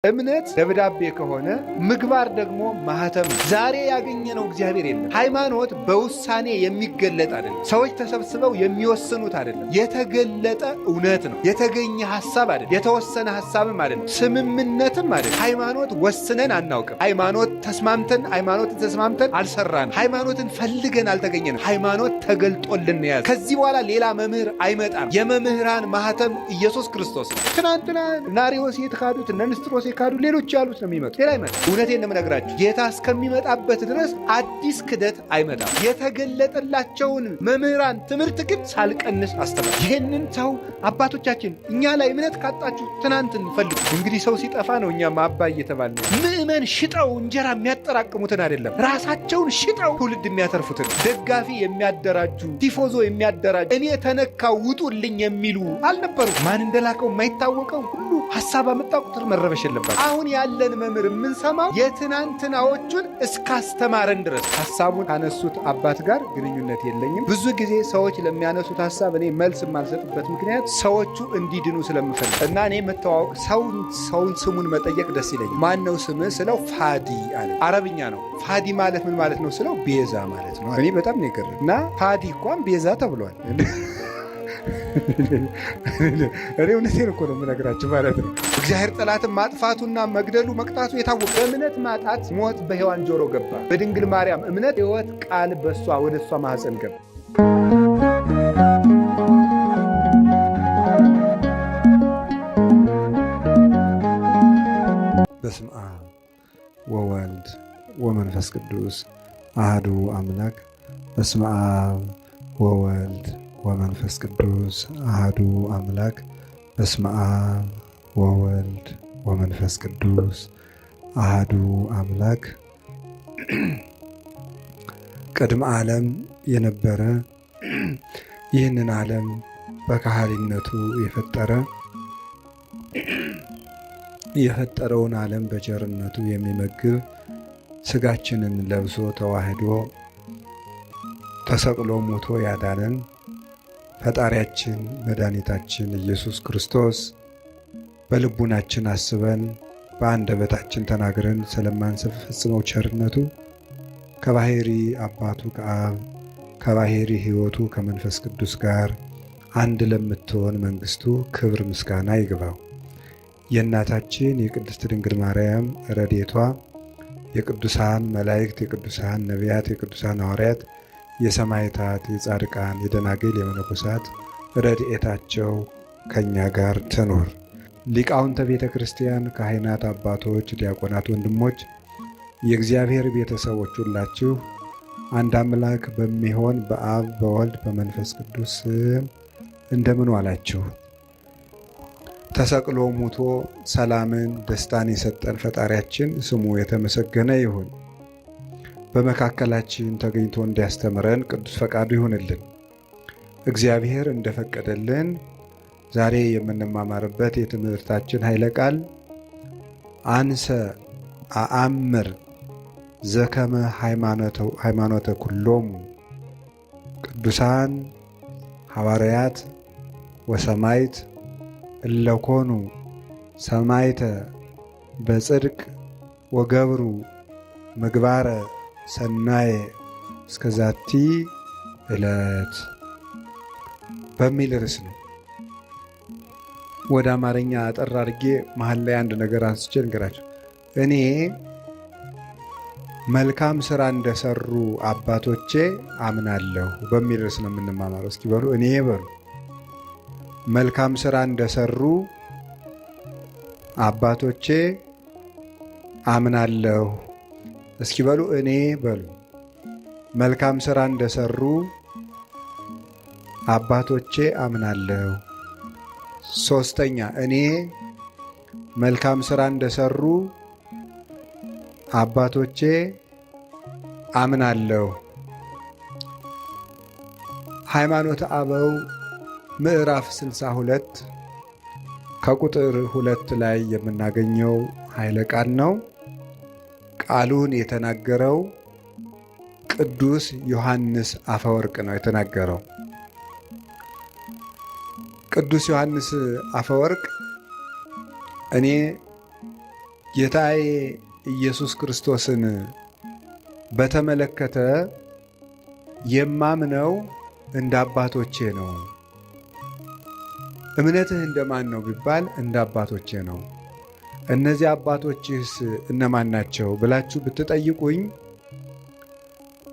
እምነት ደብዳቤ ከሆነ ምግባር ደግሞ ማህተም። ዛሬ ያገኘነው እግዚአብሔር የለም። ሃይማኖት በውሳኔ የሚገለጥ አይደለም። ሰዎች ተሰብስበው የሚወስኑት አይደለም። የተገለጠ እውነት ነው። የተገኘ ሐሳብ አይደለም። የተወሰነ ሐሳብም አይደለም። ስምምነትም አይደለም። ሃይማኖት ወስነን አናውቅም። ሃይማኖት ተስማምተን አልሰራንም። ሃይማኖትን ፈልገን አልተገኘንም። ሃይማኖት ተገልጦልን ያዘ። ከዚህ በኋላ ሌላ መምህር አይመጣም። የመምህራን ማህተም ኢየሱስ ክርስቶስ ነው። ትናንትና ናሪዎስ የተካዱት እነ ንስጥሮስ የካዱ ሌሎች ያሉት ነው የሚመጡ። ሌላ አይመጣም። እውነቴን ነው የምነግራችሁ። ጌታ እስከሚመጣበት ድረስ አዲስ ክደት አይመጣም። የተገለጠላቸውን መምህራን ትምህርት ግን ሳልቀንስ አስተምር። ይህንን ሰው አባቶቻችን እኛ ላይ እምነት ካጣችሁ ትናንትን ፈልጉ። እንግዲህ ሰው ሲጠፋ ነው እኛም አባ እየተባለ ምዕመን ሽጠው እንጀራ የሚያጠራቅሙትን አይደለም፣ ራሳቸውን ሽጠው ትውልድ የሚያተርፉትን ደጋፊ የሚያደራጁ ቲፎዞ የሚያደራጁ እኔ ተነካው ውጡልኝ የሚሉ አልነበሩ። ማን እንደላከው የማይታወቀው ሁሉ ሐሳብ አመጣ ቁጥር መረበሽ የለባቸው። አሁን ያለን መምህር የምንሰማው የትናንትናዎቹን እስካስተማረን ድረስ። ሐሳቡን ካነሱት አባት ጋር ግንኙነት የለኝም። ብዙ ጊዜ ሰዎች ለሚያነሱት ሐሳብ እኔ መልስ የማልሰጥበት ምክንያት ሰዎቹ እንዲድኑ ስለምፈልግ እና እኔ መተዋወቅ ሰውን ስሙን መጠየቅ ደስ ይለኛል። ማን ነው ስምህ ስለው ፋዲ አለ። አረብኛ ነው። ፋዲ ማለት ምን ማለት ነው ስለው ቤዛ ማለት ነው። እኔ በጣም ነው የገረመኝ። እና ፋዲ እንኳን ቤዛ ተብሏል። እኔ እውነቴን እኮ ነው የምነግራችሁ ማለት ነው። እግዚአብሔር ጠላትን ማጥፋቱና መግደሉ መቅጣቱ የታወቀ። በእምነት ማጣት ሞት በሔዋን ጆሮ ገባ። በድንግል ማርያም እምነት ሕይወት ቃል ወደ እሷ ማኅፀን ገባ። በስመ አብ ወወልድ ወመንፈስ ቅዱስ አሐዱ አምላክ። በስመ አብ ወወልድ ወመንፈስ ቅዱስ አሐዱ አምላክ። በስመ አብ ወወልድ ወመንፈስ ቅዱስ አሐዱ አምላክ። ቅድመ ዓለም የነበረ ይህንን ዓለም በካህሊነቱ የፈጠረውን ዓለም በቸርነቱ የሚመግብ ሥጋችንን ለብሶ ተዋህዶ ተሰቅሎ ሞቶ ያዳነን ፈጣሪያችን መድኃኒታችን ኢየሱስ ክርስቶስ በልቡናችን አስበን በአንደበታችን ተናግረን ስለማንፈጽመው ቸርነቱ ከባሕሪ አባቱ ከአብ ከባሕሪ ሕይወቱ ከመንፈስ ቅዱስ ጋር አንድ ለምትሆን መንግሥቱ ክብር ምስጋና ይግባው። የእናታችን የቅድስት ድንግል ማርያም ረድኤቷ የቅዱሳን መላእክት፣ የቅዱሳን ነቢያት፣ የቅዱሳን ሐዋርያት፣ የሰማዕታት፣ የጻድቃን፣ የደናግል፣ የመነኮሳት ረድኤታቸው ከእኛ ጋር ትኑር። ሊቃውንተ ቤተ ክርስቲያን፣ ካህናት፣ አባቶች፣ ዲያቆናት፣ ወንድሞች፣ የእግዚአብሔር ቤተሰቦች ሁላችሁ አንድ አምላክ በሚሆን በአብ በወልድ በመንፈስ ቅዱስ ስም እንደምን ዋላችሁ? ተሰቅሎ ሙቶ ሰላምን ደስታን የሰጠን ፈጣሪያችን ስሙ የተመሰገነ ይሁን። በመካከላችን ተገኝቶ እንዲያስተምረን ቅዱስ ፈቃዱ ይሁንልን። እግዚአብሔር እንደፈቀደልን ዛሬ የምንማማርበት የትምህርታችን ኃይለ ቃል አንሰ አአምር ዘከመ ሃይማኖተ ኩሎሙ ቅዱሳን ሐዋርያት ወሰማይት እለኮኑ ሰማይተ በጽድቅ ወገብሩ ምግባረ ሰናየ እስከዛቲ ዕለት በሚል ርዕስ ነው። ወደ አማርኛ አጠር አድርጌ መሀል ላይ አንድ ነገር አንስቼ ልንገራቸው። እኔ መልካም ሥራ እንደሰሩ አባቶቼ አምናለሁ በሚል ርዕስ ነው የምንማማረው። እስኪ በሉ እኔ በሉ። መልካም ሥራ እንደሰሩ አባቶቼ አምናለሁ። እስኪ በሉ እኔ በሉ። መልካም ሥራ እንደሰሩ አባቶቼ አምናለሁ። ሶስተኛ እኔ መልካም ሥራ እንደሰሩ አባቶቼ አምናለሁ። ሃይማኖተ አበው ምዕራፍ 62 ከቁጥር 2 ላይ የምናገኘው ኃይለ ቃል ነው። ቃሉን የተናገረው ቅዱስ ዮሐንስ አፈወርቅ ነው የተናገረው። ቅዱስ ዮሐንስ አፈወርቅ እኔ ጌታዬ ኢየሱስ ክርስቶስን በተመለከተ የማምነው እንደ አባቶቼ ነው። እምነትህ እንደማን ነው ቢባል እንደ አባቶቼ ነው። እነዚህ አባቶችህስ እነማን ናቸው ብላችሁ ብትጠይቁኝ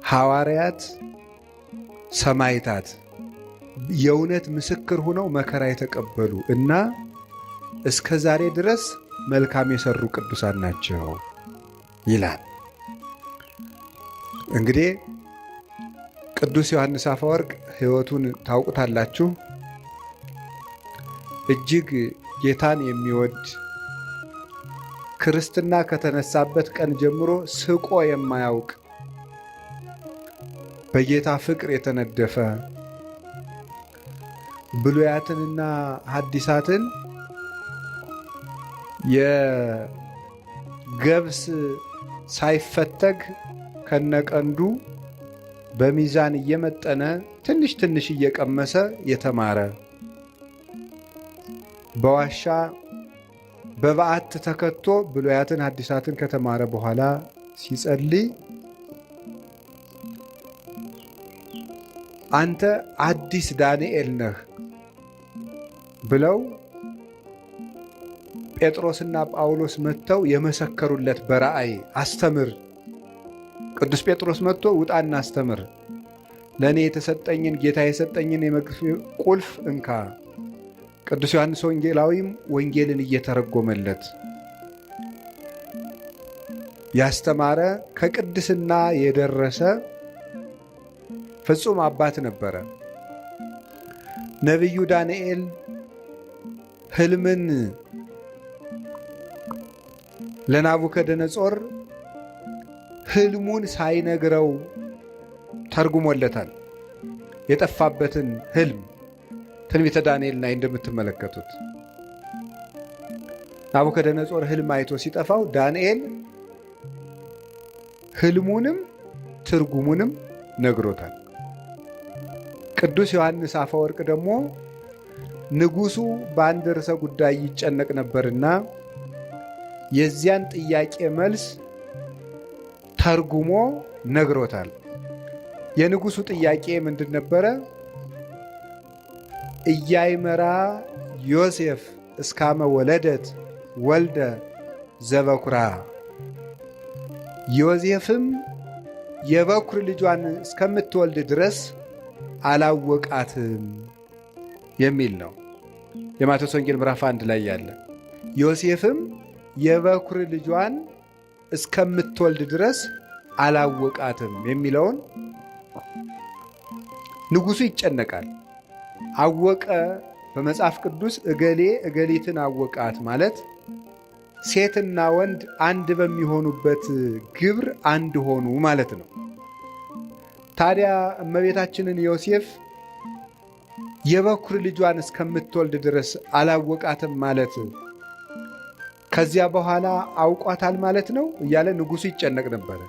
ሐዋርያት፣ ሰማዕታት፣ የእውነት ምስክር ሆነው መከራ የተቀበሉ እና እስከ ዛሬ ድረስ መልካም የሰሩ ቅዱሳን ናቸው ይላል። እንግዲህ ቅዱስ ዮሐንስ አፈወርቅ ሕይወቱን ታውቁታላችሁ። እጅግ ጌታን የሚወድ ክርስትና ከተነሳበት ቀን ጀምሮ ስቆ የማያውቅ በጌታ ፍቅር የተነደፈ ብሉያትንና ሐዲሳትን የገብስ ሳይፈተግ ከነቀንዱ በሚዛን እየመጠነ ትንሽ ትንሽ እየቀመሰ የተማረ በዋሻ በበዓት ተከቶ ብሉያትን ሐዲሳትን ከተማረ በኋላ ሲጸልይ አንተ አዲስ ዳንኤል ነህ ብለው ጴጥሮስና ጳውሎስ መጥተው የመሰከሩለት በራእይ አስተምር። ቅዱስ ጴጥሮስ መጥቶ ውጣና አስተምር፣ ለእኔ የተሰጠኝን ጌታ የሰጠኝን የመንግሥት ቁልፍ እንካ። ቅዱስ ዮሐንስ ወንጌላዊም ወንጌልን እየተረጎመለት ያስተማረ ከቅድስና የደረሰ ፍጹም አባት ነበረ። ነቢዩ ዳንኤል ሕልምን ለናቡከደነጾር ሕልሙን ሳይነግረው ተርጉሞለታል። የጠፋበትን ሕልም ትንቢተ ዳንኤል ላይ እንደምትመለከቱት ናቡከደነጾር ሕልም አይቶ ሲጠፋው ዳንኤል ሕልሙንም ትርጉሙንም ነግሮታል። ቅዱስ ዮሐንስ አፈወርቅ ደግሞ ንጉሡ በአንድ ርዕሰ ጉዳይ ይጨነቅ ነበርና የዚያን ጥያቄ መልስ ተርጉሞ ነግሮታል። የንጉሡ ጥያቄ ምንድን ነበረ? ኢያእመራ ዮሴፍ እስካመ ወለደት ወልደ ዘበኩራ፣ ዮሴፍም የበኩር ልጇን እስከምትወልድ ድረስ አላወቃትም የሚል ነው። የማቴዎስ ወንጌል ምዕራፍ 1 ላይ ያለ ዮሴፍም የበኩር ልጇን እስከምትወልድ ድረስ አላወቃትም የሚለውን ንጉሡ ይጨነቃል። አወቀ በመጽሐፍ ቅዱስ እገሌ እገሊትን አወቃት ማለት ሴትና ወንድ አንድ በሚሆኑበት ግብር አንድ ሆኑ ማለት ነው። ታዲያ እመቤታችንን ዮሴፍ የበኩር ልጇን እስከምትወልድ ድረስ አላወቃትም ማለት ከዚያ በኋላ አውቋታል ማለት ነው እያለ ንጉሡ ይጨነቅ ነበረ።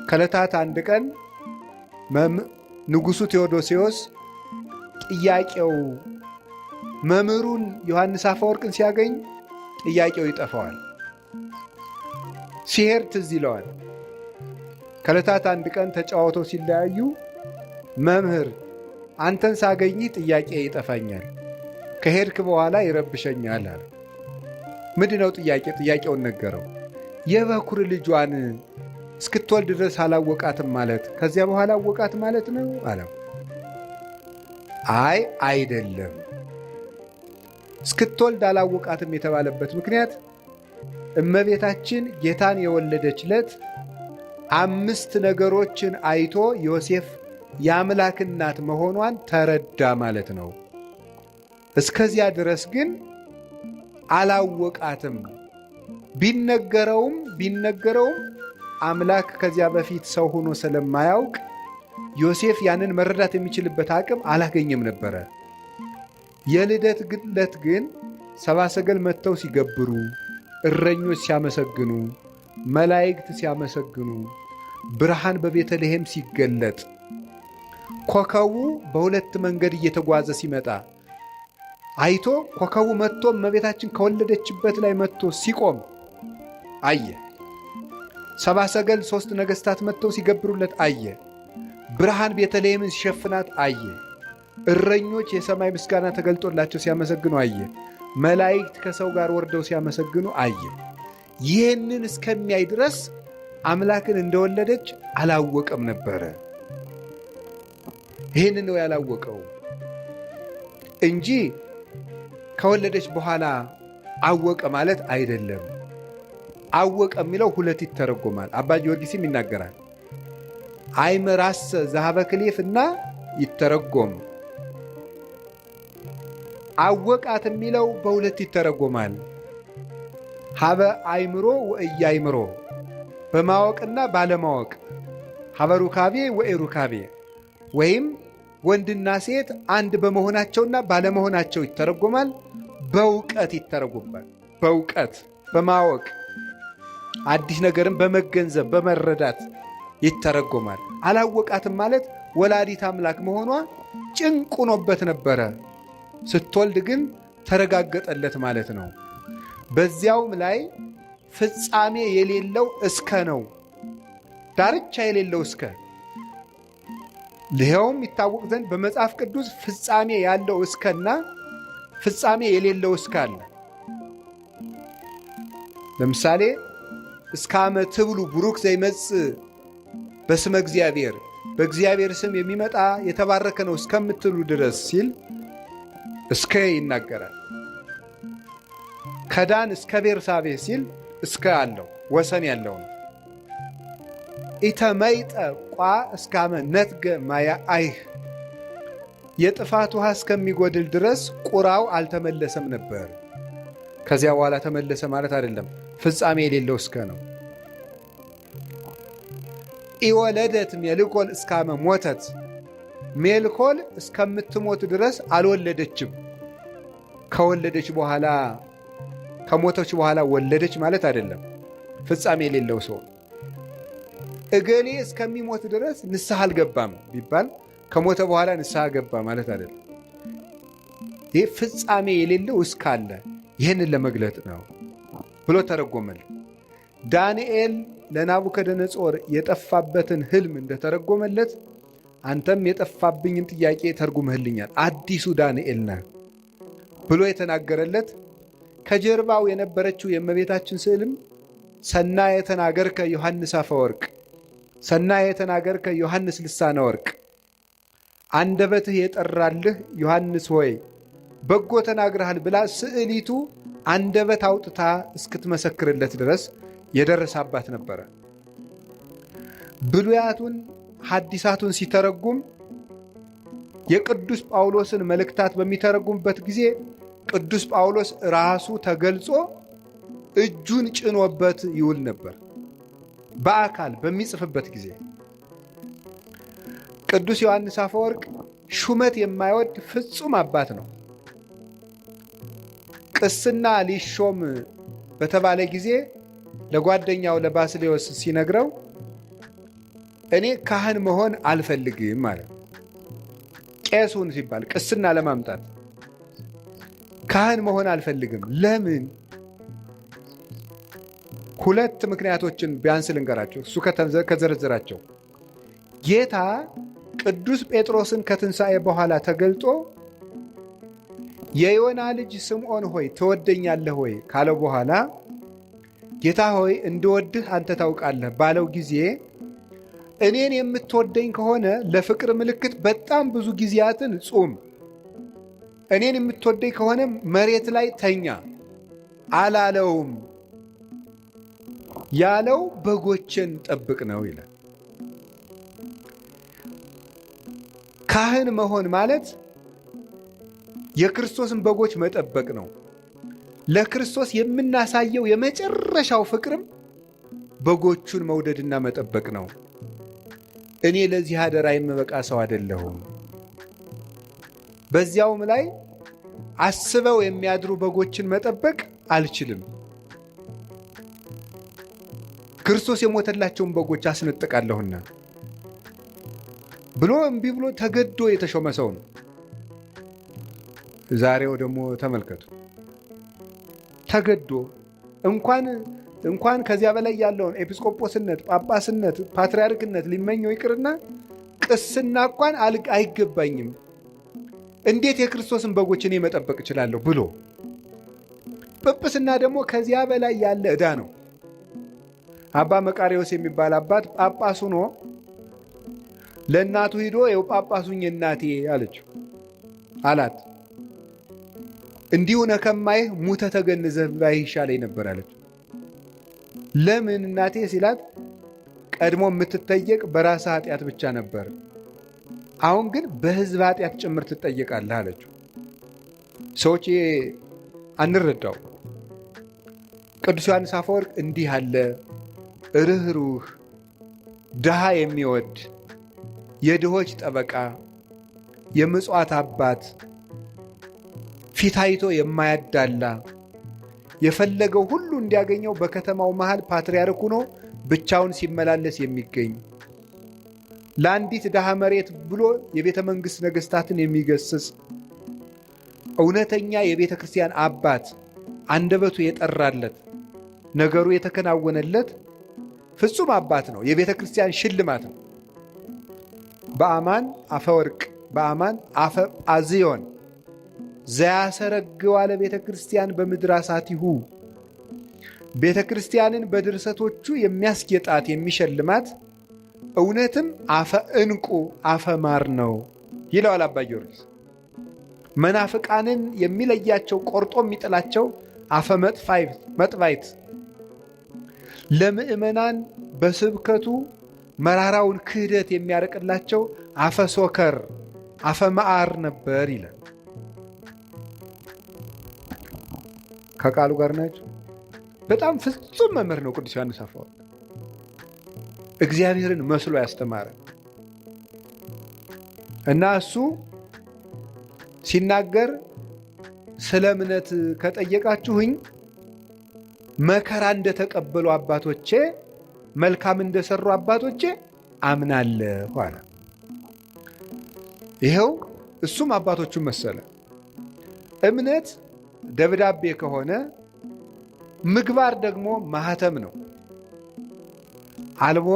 ከዕለታት አንድ ቀን ንጉሡ ቴዎዶሲዎስ ጥያቄው መምህሩን ዮሐንስ አፈወርቅን ሲያገኝ ጥያቄው ይጠፋዋል። ሲሄድ ትዝ ይለዋል። ከዕለታት አንድ ቀን ተጫዋተው ሲለያዩ መምህር አንተን ሳገኝህ ጥያቄ ይጠፋኛል፣ ከሄድክ በኋላ ይረብሸኛል አለ። ምንድን ነው ጥያቄ? ጥያቄውን ነገረው። የበኩር ልጇን እስክትወልድ ድረስ አላወቃትም ማለት ከዚያ በኋላ አወቃት ማለት ነው አለው። አይ አይደለም፣ እስክትወልድ አላወቃትም የተባለበት ምክንያት እመቤታችን ጌታን የወለደች ዕለት 5 ነገሮችን አይቶ ዮሴፍ የአምላክ እናት መሆኗን ተረዳ ማለት ነው። እስከዚያ ድረስ ግን አላወቃትም። ቢነገረውም አምላክ ከዚያ በፊት ሰው ሆኖ ስለማያውቅ ዮሴፍ ያንን መረዳት የሚችልበት አቅም አላገኘም ነበረ። የልደት ዕለት ግን ሰብአ ሰገል መጥተው ሲገብሩ፣ እረኞች ሲያመሰግኑ፣ መላእክት ሲያመሰግኑ፣ ብርሃን በቤተልሔም ሲገለጥ፣ ኮከቡ በሁለት መንገድ እየተጓዘ ሲመጣ አይቶ ኮከቡ መጥቶ እመቤታችን ከወለደችበት ላይ መጥቶ ሲቆም አየ። ሰብአ ሰገል 3 ነገሥታት መጥተው ሲገብሩለት አየ። ብርሃን ቤተልሔምን ሲሸፍናት አየ። እረኞች የሰማይ ምስጋና ተገልጦላቸው ሲያመሰግኑ አየ። መላእክት ከሰው ጋር ወርደው ሲያመሰግኑ አየ። ይህንን እስከሚያይ ድረስ አምላክን እንደወለደች አላወቀም ነበረ። ይህንን ነው ያላወቀው እንጂ ከወለደች በኋላ አወቀ ማለት አይደለም። አወቀ የሚለው 2 ይተረጎማል። አባ ጊዮርጊስም ይናገራል። አይምራሰ ዘሀበ ክሌፍ እና ይተረጎም። አወቃት የሚለው በ2 ይተረጎማል። ሀበ አይምሮ ወእያይምሮ፣ በማወቅና ባለማወቅ። ሀበ ሩካቤ ወኢሩካቤ፣ ወይም ወንድና ሴት አንድ በመሆናቸውና ባለመሆናቸው ይተረጎማል። በእውቀት ይተረጎማል። በእውቀት በማወቅ አዲስ ነገርን በመገንዘብ በመረዳት ይተረጎማል። አላወቃትም ማለት ወላዲት አምላክ መሆኗ ጭንቅ ሆኖበት ነበረ። ስትወልድ ግን ተረጋገጠለት ማለት ነው። በዚያውም ላይ ፍጻሜ የሌለው እስከ ነው። ዳርቻ የሌለው እስከ። ይኸውም ይታወቅ ዘንድ በመጽሐፍ ቅዱስ ፍጻሜ ያለው እስከና ፍጻሜ የሌለው እስከ አለ። ለምሳሌ እስከ አመ ትብሉ ቡሩክ ዘይመጽእ በስመ እግዚአብሔር፣ በእግዚአብሔር ስም የሚመጣ የተባረከ ነው እስከምትሉ ድረስ ሲል እስከ ይናገራል። ከዳን እስከ ቤርሳቤ ሲል እስከ አለው ወሰን ያለው ነው። ኢተመይጠ ቋ እስከ አመ ነትገ ማያ አይህ፣ የጥፋት ውሃ እስከሚጎድል ድረስ ቁራው አልተመለሰም ነበር። ከዚያ በኋላ ተመለሰ ማለት አይደለም። ፍጻሜ የሌለው እስከ ነው። ኢወለደት ሜልኮል እስከ አመ ሞተት፣ ሜልኮል እስከምትሞት ድረስ አልወለደችም። ከወለደች በኋላ ከሞተች በኋላ ወለደች ማለት አይደለም። ፍጻሜ የሌለው ሰው እገሌ እስከሚሞት ድረስ ንስሐ አልገባም ቢባል ከሞተ በኋላ ንስሐ ገባ ማለት አይደለም። ይህ ፍጻሜ የሌለው እስካለ ይህንን ለመግለጥ ነው ብሎ ተረጎመል። ዳንኤል ለናቡከደነጾር የጠፋበትን ህልም እንደተረጎመለት አንተም የጠፋብኝን ጥያቄ ተርጉመህልኛል፣ አዲሱ ዳንኤል ነህ ብሎ የተናገረለት ከጀርባው የነበረችው የእመቤታችን ስዕልም ሰናየ ተናገርከ ዮሐንስ አፈወርቅ፣ ሰናየ ተናገርከ ዮሐንስ ልሳነ ወርቅ፣ አንደበትህ የጠራልህ ዮሐንስ ሆይ በጎ ተናግረሃል ብላ ስዕሊቱ አንደበት አውጥታ እስክትመሰክርለት ድረስ የደረሳባት ነበረ። ብሉያቱን ሐዲሳቱን ሲተረጉም የቅዱስ ጳውሎስን መልእክታት በሚተረጉምበት ጊዜ ቅዱስ ጳውሎስ ራሱ ተገልጾ እጁን ጭኖበት ይውል ነበር። በአካል በሚጽፍበት ጊዜ ቅዱስ ዮሐንስ አፈወርቅ ሹመት የማይወድ ፍጹም አባት ነው። ቅስና ሊሾም በተባለ ጊዜ ለጓደኛው ለባስሌዎስ ሲነግረው እኔ ካህን መሆን አልፈልግም ማለት። ቄሱን ሲባል ቅስና ለማምጣት ካህን መሆን አልፈልግም። ለምን? 2 ምክንያቶችን ቢያንስ ልንገራቸው። እሱ ከዘረዘራቸው ጌታ ቅዱስ ጴጥሮስን ከትንሣኤ በኋላ ተገልጦ የዮና ልጅ ስምዖን ሆይ ትወደኛለህ ሆይ ካለው በኋላ ጌታ ሆይ እንድወድህ አንተ ታውቃለህ ባለው ጊዜ እኔን የምትወደኝ ከሆነ ለፍቅር ምልክት በጣም ብዙ ጊዜያትን ጹም፣ እኔን የምትወደኝ ከሆነ መሬት ላይ ተኛ አላለውም። ያለው በጎችን ጠብቅ ነው ይላል። ካህን መሆን ማለት የክርስቶስን በጎች መጠበቅ ነው። ለክርስቶስ የምናሳየው የመጨረሻው ፍቅርም በጎቹን መውደድና መጠበቅ ነው። እኔ ለዚህ አደራ የምበቃ ሰው አይደለሁም። በዚያውም ላይ አስበው የሚያድሩ በጎችን መጠበቅ አልችልም። ክርስቶስ የሞተላቸውን በጎች አስነጥቃለሁና ብሎ እምቢ ብሎ ተገዶ የተሾመ ሰው ነው። ዛሬው ደግሞ ተመልከቱ። ተገዶ እንኳን እንኳን ከዚያ በላይ ያለውን ኤጲስቆጶስነት፣ ጳጳስነት፣ ፓትርያርክነት ሊመኘው ይቅርና ቅስና እንኳን አይገባኝም፣ እንዴት የክርስቶስን በጎች እኔ መጠበቅ እችላለሁ ብሎ ጵጵስና ደግሞ ከዚያ በላይ ያለ ዕዳ ነው። አባ መቃርዮስ የሚባል አባት ጳጳስ ሆኖ ለእናቱ ሂዶ የው ጳጳሱኝ እናቴ አላት። እንዲሁ ነከማይህ ሙተ ተገንዘህ ባይህ ይሻለኝ ነበር አለች። ለምን እናቴ ሲላት ቀድሞ የምትጠየቅ በራስ ኃጢአት ብቻ ነበር፣ አሁን ግን በሕዝብ ኃጢአት ጭምር ትጠየቃለህ አለችው። ሰዎች አንረዳው። ቅዱስ ዮሐንስ አፈወርቅ እንዲህ አለ ርኅሩህ፣ ድሃ የሚወድ የድሆች ጠበቃ፣ የምጽዋት አባት፣ ፊት አይቶ የማያዳላ፣ የፈለገው ሁሉ እንዲያገኘው በከተማው መሃል ፓትርያርክ ሆኖ ብቻውን ሲመላለስ የሚገኝ፣ ለአንዲት ድሃ መሬት ብሎ የቤተ መንግሥት ነገሥታትን የሚገስጽ እውነተኛ የቤተ ክርስቲያን አባት፣ አንደበቱ የጠራለት ነገሩ የተከናወነለት ፍጹም አባት ነው። የቤተ ክርስቲያን ሽልማት ነው። በአማን አፈወርቅ በአማን አፈ ጳዝዮን ዘያሰረግዋ ለቤተ ክርስቲያን በምድር አሳቲሁ፣ ቤተ ክርስቲያንን በድርሰቶቹ የሚያስጌጣት የሚሸልማት እውነትም አፈ ዕንቁ አፈ ማር ነው ይለዋል አባ ጊዮርጊስ። መናፍቃንን የሚለያቸው ቆርጦ የሚጥላቸው አፈ መጥባይት፣ ለምእመናን በስብከቱ መራራውን ክህደት የሚያርቅላቸው አፈ ሶከር አፈ መዓር ነበር ይላል። ከቃሉ ጋር ናቸው። በጣም ፍጹም መምህር ነው ቅዱስ ዮሐንስ አፈወርቅ። እግዚአብሔርን መስሎ ያስተማረ እና እሱ ሲናገር ስለ እምነት ከጠየቃችሁኝ መከራ እንደተቀበሉ አባቶቼ፣ መልካም እንደሰሩ አባቶቼ አምናለሁ አለ። ይኸው እሱም አባቶቹን መሰለ። እምነት ደብዳቤ ከሆነ ምግባር ደግሞ ማህተም ነው። አልቦ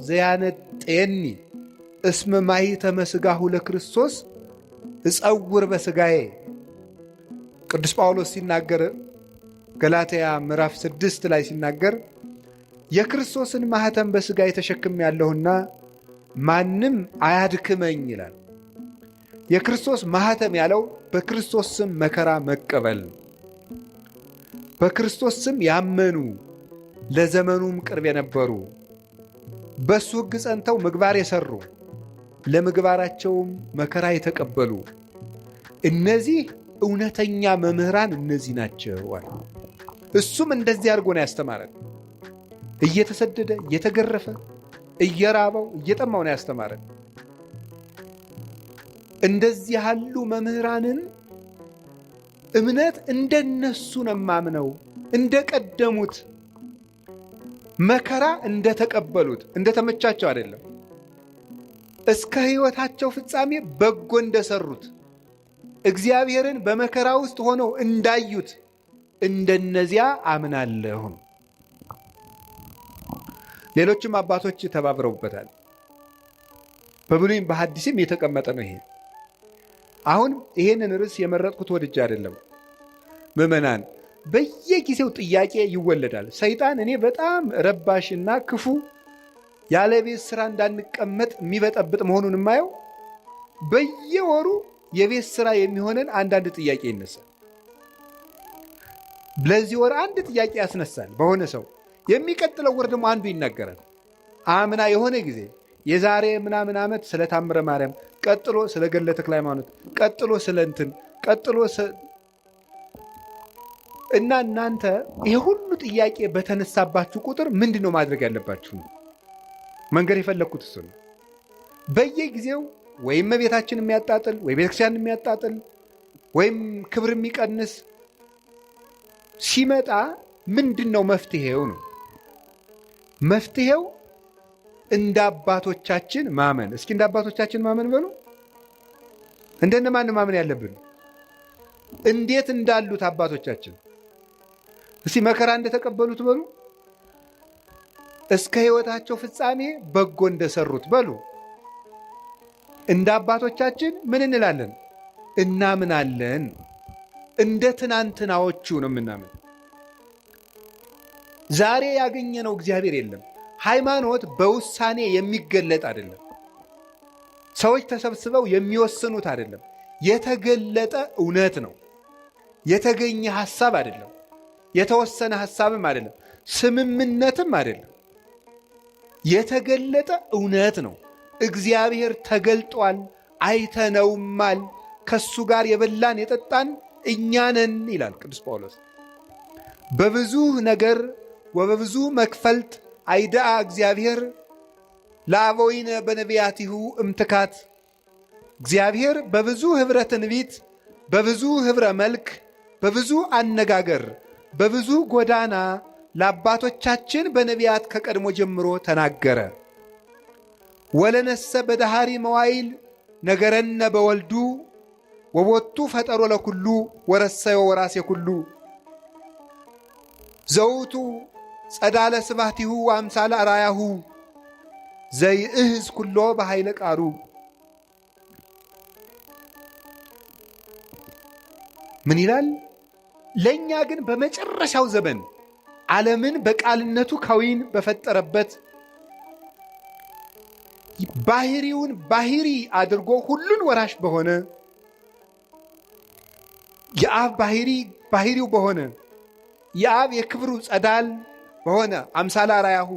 ዘያነጤኒ እስመ ማኅተመ ሥጋሁ ለክርስቶስ እጸውር በሥጋዬ። ቅዱስ ጳውሎስ ሲናገር ገላትያ ምዕራፍ 6 ላይ ሲናገር የክርስቶስን ማህተም በሥጋ የተሸክም ያለሁና ማንም አያድክመኝ ይላል። የክርስቶስ ማህተም ያለው በክርስቶስ ስም መከራ መቀበል፣ በክርስቶስ ስም ያመኑ ለዘመኑም ቅርብ የነበሩ በሱ ሕግ ጸንተው ምግባር የሰሩ ለምግባራቸውም መከራ የተቀበሉ እነዚህ እውነተኛ መምህራን እነዚህ ናቸው አለ። እሱም እንደዚህ አድርጎ ነው ያስተማረን። እየተሰደደ እየተገረፈ እየራበው እየጠማው ነው ያስተማረን። እንደዚህ ያሉ መምህራንን እምነት እንደነሱ ነው የማምነው፣ እንደቀደሙት መከራ እንደተቀበሉት እንደተመቻቸው አይደለም፣ እስከ ሕይወታቸው ፍጻሜ በጎ እንደሰሩት እግዚአብሔርን በመከራ ውስጥ ሆነው እንዳዩት እንደነዚያ አምናለሁ። ሌሎችም አባቶች ተባብረውበታል። በብሉይም በሐዲስም የተቀመጠ ነው ይሄ። አሁን ይሄንን ርዕስ የመረጥኩት ወድጄ አይደለም። ምዕመናን በየጊዜው ጥያቄ ይወለዳል። ሰይጣን እኔ በጣም ረባሽና ክፉ ያለ ቤት ስራ እንዳንቀመጥ የሚበጠብጥ መሆኑን የማየው በየወሩ የቤት ስራ የሚሆነን አንዳንድ ጥያቄ ይነሳል። ለዚህ ወር አንድ ጥያቄ ያስነሳል በሆነ ሰው፣ የሚቀጥለው ወር ደግሞ አንዱ ይናገራል። አምና የሆነ ጊዜ የዛሬ ምናምን ዓመት ስለ ታምረ ማርያም፣ ቀጥሎ ስለ ገድለ ተክለ ሃይማኖት፣ ቀጥሎ ስለ እንትን፣ ቀጥሎ እና እናንተ ይሄ ሁሉ ጥያቄ በተነሳባችሁ ቁጥር ምንድን ነው ማድረግ ያለባችሁ? መንገድ የፈለግኩት እሱ ነው። በየጊዜው ወይም እመቤታችን የሚያጣጥል ወይ ቤተክርስቲያን የሚያጣጥል ወይም ክብር የሚቀንስ ሲመጣ ምንድን ነው መፍትሄው? ነው መፍትሄው እንደ አባቶቻችን ማመን። እስኪ እንደ አባቶቻችን ማመን በሉ። እንደነማን ማመን ያለብን? እንዴት እንዳሉት አባቶቻችን። እስኪ መከራ እንደተቀበሉት በሉ። እስከ ሕይወታቸው ፍጻሜ በጎ እንደሰሩት በሉ። እንደ አባቶቻችን ምን እንላለን? እናምናለን። እንደ ትናንትናዎቹ ነው የምናምን። ዛሬ ያገኘነው እግዚአብሔር የለም። ሃይማኖት በውሳኔ የሚገለጥ አይደለም። ሰዎች ተሰብስበው የሚወስኑት አይደለም። የተገለጠ እውነት ነው። የተገኘ ሐሳብ አይደለም። የተወሰነ ሐሳብም አይደለም። ስምምነትም አይደለም። የተገለጠ እውነት ነው። እግዚአብሔር ተገልጧል፣ አይተነውማል። ከሱ ጋር የበላን የጠጣን እኛ ነን ይላል ቅዱስ ጳውሎስ። በብዙ ነገር ወበብዙ መክፈልት አይዳአ እግዚአብሔር ለአበዊነ በነቢያቲሁ እምትካት። እግዚአብሔር በብዙ ኅብረ ትንቢት፣ በብዙ ኅብረ መልክ፣ በብዙ አነጋገር፣ በብዙ ጎዳና ለአባቶቻችን በነቢያት ከቀድሞ ጀምሮ ተናገረ። ወለነሰ በዳሃሪ መዋይል ነገረነ በወልዱ ወቦቱ ፈጠሮ ለኩሉ ወረሰዮ ወራሴ ኩሉ ዘውቱ ጸዳለ ስባቲሁ አምሳለ አራያሁ ዘይእህዝ ኩሎ በኃይለ ቃሩ። ምን ይላል? ለእኛ ግን በመጨረሻው ዘመን ዓለምን በቃልነቱ ከዊን በፈጠረበት ባህሪውን ባህሪ አድርጎ ሁሉን ወራሽ በሆነ የአብ ባህሪው በሆነ የአብ የክብሩ ጸዳል በሆነ አምሳለ አራያሁ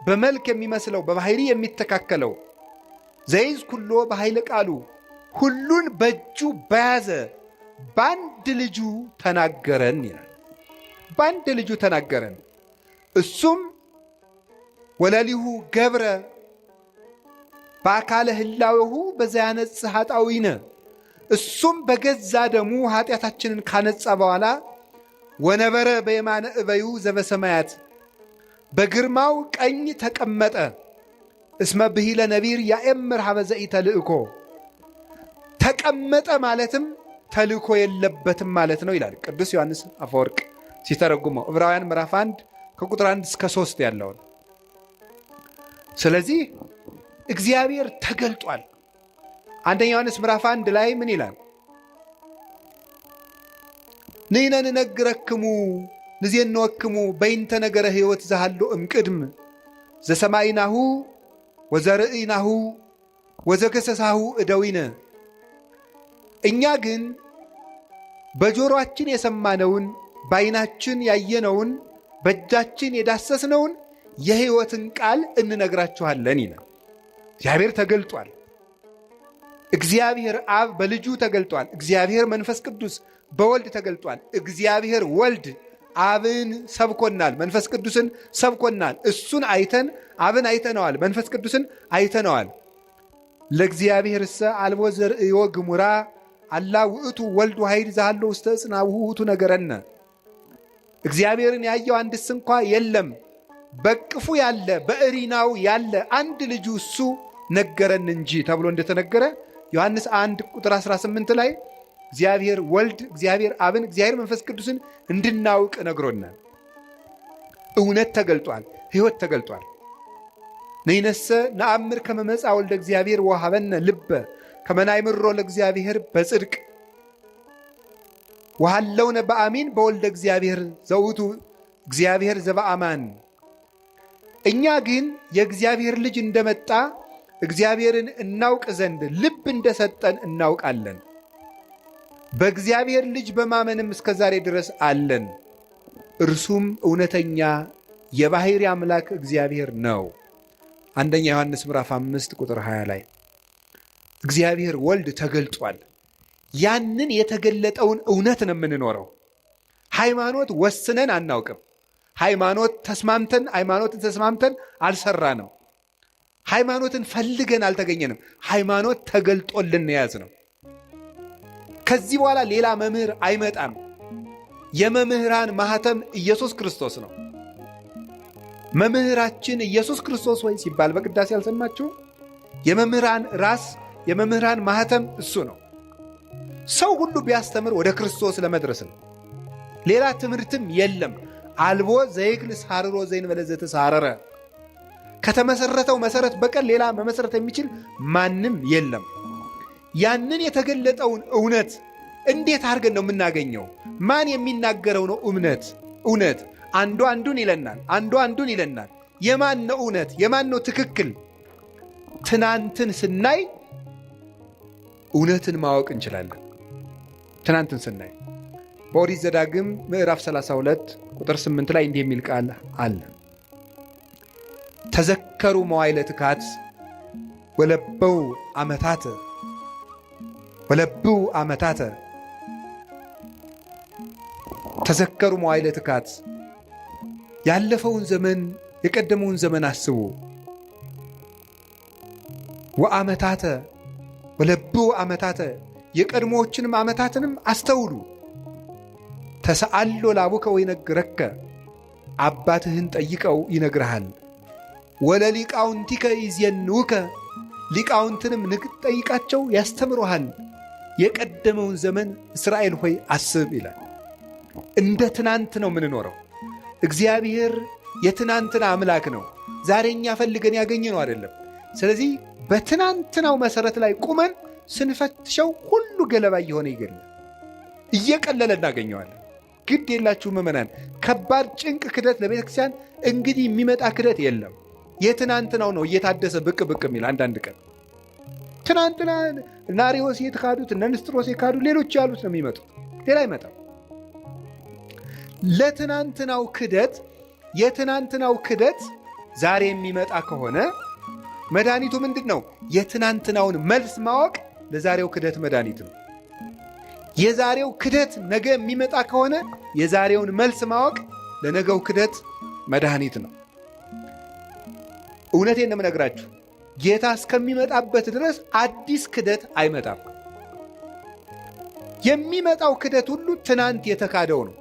በመልክ የሚመስለው በባህሪ የሚተካከለው ዘይዝ ኩሎ በኃይለ ቃሉ ሁሉን በእጁ በያዘ በአንድ ልጁ ተናገረን ይላል። በአንድ ልጁ ተናገረን። እሱም ወለሊሁ ገብረ በአካለ ህላዌሁ በዘያነጽ ኃጣዊነ። እሱም በገዛ ደሙ ኃጢአታችንን ካነጻ በኋላ ወነበረ በየማነ እበዩ ዘበሰማያት በግርማው ቀኝ ተቀመጠ። እስመ ብሂለ ነቢር ያእምር ሀበ ዘኢተልእኮ። ተቀመጠ ማለትም ተልእኮ የለበትም ማለት ነው ይላል ቅዱስ ዮሐንስ አፈወርቅ ሲተረጉመው ዕብራውያን ምዕራፍ 1 ከቁጥር 1 እስከ 3 ያለውን። ስለዚህ እግዚአብሔር ተገልጧል። አንደኛ ዮሐንስ ምዕራፍ 1 ላይ ምን ይላል? ንሕነ ንነግረክሙ ንዜንወክሙ በይንተ ነገረ ሕይወት ዘሃሎ እምቅድም ዘሰማይናሁ ወዘርእይናሁ ወዘገሰሳሁ እደዊነ። እኛ ግን በጆሮአችን የሰማነውን በዓይናችን ያየነውን በእጃችን የዳሰስነውን የሕይወትን ቃል እንነግራችኋለን ይላል። እግዚአብሔር ተገልጧል። እግዚአብሔር አብ በልጁ ተገልጧል። እግዚአብሔር መንፈስ ቅዱስ በወልድ ተገልጧል። እግዚአብሔር ወልድ አብን ሰብኮናል፣ መንፈስ ቅዱስን ሰብኮናል። እሱን አይተን አብን አይተነዋል፣ መንፈስ ቅዱስን አይተነዋል። ለእግዚአብሔር እሰ አልቦ ዘርእዮ ግሙራ አላ ውእቱ ወልድ ዋሕድ ዘሃሎ ውስተ ዕፅናሁ ውእቱ ነገረነ። እግዚአብሔርን ያየው አንድስ እንኳ የለም፣ በቅፉ ያለ በእሪናው ያለ አንድ ልጁ እሱ ነገረን እንጂ ተብሎ እንደተነገረ ዮሐንስ 1 ቁጥር 18 ላይ እግዚአብሔር ወልድ እግዚአብሔር አብን እግዚአብሔር መንፈስ ቅዱስን እንድናውቅ ነግሮናል። እውነት ተገልጧል። ሕይወት ተገልጧል። ነይነሰ ነአምር ከመ መጽአ ወልደ እግዚአብሔር ወሀበነ ልበ ከመ ናእምሮ ለእግዚአብሔር በጽድቅ ወሃለውነ በአሚን በወልደ እግዚአብሔር ዘውቱ እግዚአብሔር ዘበአማን። እኛ ግን የእግዚአብሔር ልጅ እንደመጣ እግዚአብሔርን እናውቅ ዘንድ ልብ እንደሰጠን እናውቃለን። በእግዚአብሔር ልጅ በማመንም እስከ ዛሬ ድረስ አለን። እርሱም እውነተኛ የባሕርይ አምላክ እግዚአብሔር ነው። አንደኛ ዮሐንስ ምዕራፍ 5 ቁጥር 20 ላይ እግዚአብሔር ወልድ ተገልጧል። ያንን የተገለጠውን እውነት ነው የምንኖረው። ሃይማኖት ወስነን አናውቅም። ሃይማኖትን ተስማምተን አልሰራንም። ሃይማኖትን ፈልገን አልተገኘንም። ሃይማኖት ተገልጦልን የያዝ ነው። ከዚህ በኋላ ሌላ መምህር አይመጣም። የመምህራን ማህተም ኢየሱስ ክርስቶስ ነው። መምህራችን ኢየሱስ ክርስቶስ ወይ ሲባል በቅዳሴ ያልሰማችሁ? የመምህራን ራስ የመምህራን ማህተም እሱ ነው። ሰው ሁሉ ቢያስተምር ወደ ክርስቶስ ለመድረስ ነው። ሌላ ትምህርትም የለም። አልቦ ዘይክል ሳርሮ ዘይንበለ ዘተሳረረ ከተመሰረተው መሰረት በቀር ሌላ መመሰረት የሚችል ማንም የለም። ያንን የተገለጠውን እውነት እንዴት አድርገን ነው የምናገኘው? ማን የሚናገረው ነው እውነት? አንዱ አንዱን ይለናል፣ አንዱ አንዱን ይለናል። የማን ነው እውነት? የማን ነው ትክክል? ትናንትን ስናይ እውነትን ማወቅ እንችላለን። ትናንትን ስናይ በኦሪት ዘዳግም ምዕራፍ 32 ቁጥር 8 ላይ እንዲህ የሚል ቃል አለ። ተዘከሩ መዋዕለ ትካት ወለበው ዓመታተ ተዘከሩ መዋዕለ ትካት፣ ያለፈውን ዘመን የቀደመውን ዘመን አስቡ። ወአመታተ ወለብው ዓመታተ፣ የቀድሞዎችንም ዓመታትንም አስተውሉ። ተሰአሎ ላቡከ ወይነግረከ፣ አባትህን ጠይቀው ይነግርሃል። ወለሊቃውንቲከ ይዜንውከ፣ ሊቃውንትንም ጠይቃቸው ያስተምሩሃል። የቀደመውን ዘመን እስራኤል ሆይ አስብ ይላል። እንደ ትናንት ነው የምንኖረው። እግዚአብሔር የትናንትና አምላክ ነው። ዛሬ እኛ ፈልገን ያገኘነው አይደለም። ስለዚህ በትናንትናው መሰረት ላይ ቁመን ስንፈትሸው ሁሉ ገለባ እየሆነ ይገኛል፣ እየቀለለ እናገኘዋለን። ግድ የላችሁ ምዕመናን፣ ከባድ ጭንቅ ክደት ለቤተ ክርስቲያን እንግዲህ የሚመጣ ክደት የለም። የትናንትናው ነው እየታደሰ ብቅ የሚል አንዳንድ ቀን ትናንትና ናሪዎስ የተካዱት እነ ንስጥሮስ የካዱት ሌሎች ያሉት ነው የሚመጡት፣ ሌላ አይመጣም። ለትናንትናው ክደት የትናንትናው ክደት ዛሬ የሚመጣ ከሆነ መድኃኒቱ ምንድን ነው? የትናንትናውን መልስ ማወቅ ለዛሬው ክደት መድኃኒት ነው። የዛሬው ክደት ነገ የሚመጣ ከሆነ የዛሬውን መልስ ማወቅ ለነገው ክደት መድኃኒት ነው። እውነቴን ነው የምነግራችሁ፣ ጌታ እስከሚመጣበት ድረስ አዲስ ክደት አይመጣም። የሚመጣው ክደት ሁሉ ትናንት የተካደው ነው።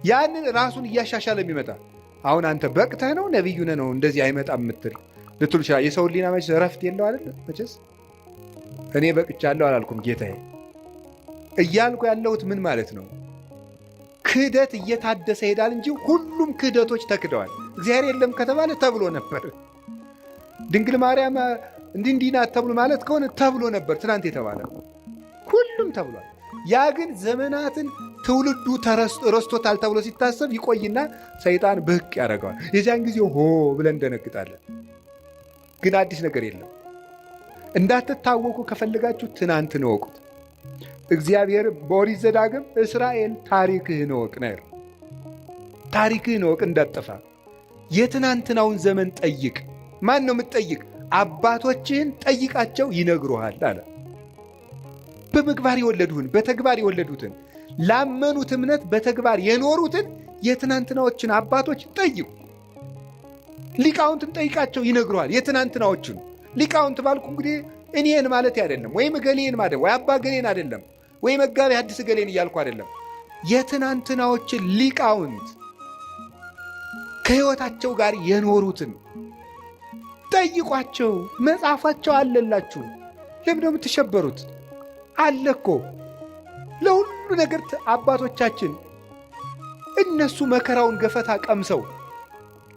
ያንን ራሱን እያሻሻለ የሚመጣ አሁን አንተ በቅተህ ነው ነቢዩ ነህ ነው እንደዚህ አይመጣም የምትል ልትሉ ይችላል። የሰው ሊና መች ረፍት የለው አይደለ? መቼስ እኔ በቅቻለሁ አላልኩም ጌታዬ። እያልኩ ያለሁት ምን ማለት ነው? ክህደት እየታደሰ ሄዳል እንጂ ሁሉም ክህደቶች ተክደዋል። እግዚአብሔር የለም ከተባለ ተብሎ ነበር። ድንግል ማርያም እንዲህ ናት ተብሎ ማለት ከሆነ ተብሎ ነበር። ትናንት የተባለ ሁሉም ተብሏል። ያ ግን ዘመናትን ትውልዱ ረስቶታል ተብሎ ሲታሰብ ይቆይና ሰይጣን ብቅ ያደርገዋል። የዚያን ጊዜ ሆ ብለን እንደነግጣለን። ግን አዲስ ነገር የለም። እንዳትታወቁ ከፈለጋችሁ ትናንትን እወቁት። እግዚአብሔር በኦሪት ዘዳግም እስራኤል ታሪክህን እወቅ ነው። ታሪክህን እወቅ እንዳትጠፋ። የትናንትናውን ዘመን ጠይቅ። ማን ነው የምትጠይቅ? አባቶችህን ጠይቃቸው ይነግሩሃል አለ። በምግባር የወለዱህን በተግባር የወለዱትን ላመኑት እምነት በተግባር የኖሩትን የትናንትናዎችን አባቶች ጠይቁ። ሊቃውንትን ጠይቃቸው ይነግሩሃል። የትናንትናዎችን ሊቃውንት ባልኩ እንግዲህ እኔን ማለት አይደለም፣ ወይም እገሌን ማለት ወይ አባ ገሌን አይደለም፣ ወይ መጋቤ ሐዲስ ገሌን እያልኩ አይደለም። የትናንትናዎችን ሊቃውንት ከሕይወታቸው ጋር የኖሩትን ጠይቋቸው። መጽሐፋቸው አለላችሁ። ለምን ነው የምትሸበሩት? አለ እኮ ለሁሉ ነገር አባቶቻችን እነሱ መከራውን ገፈታ ቀምሰው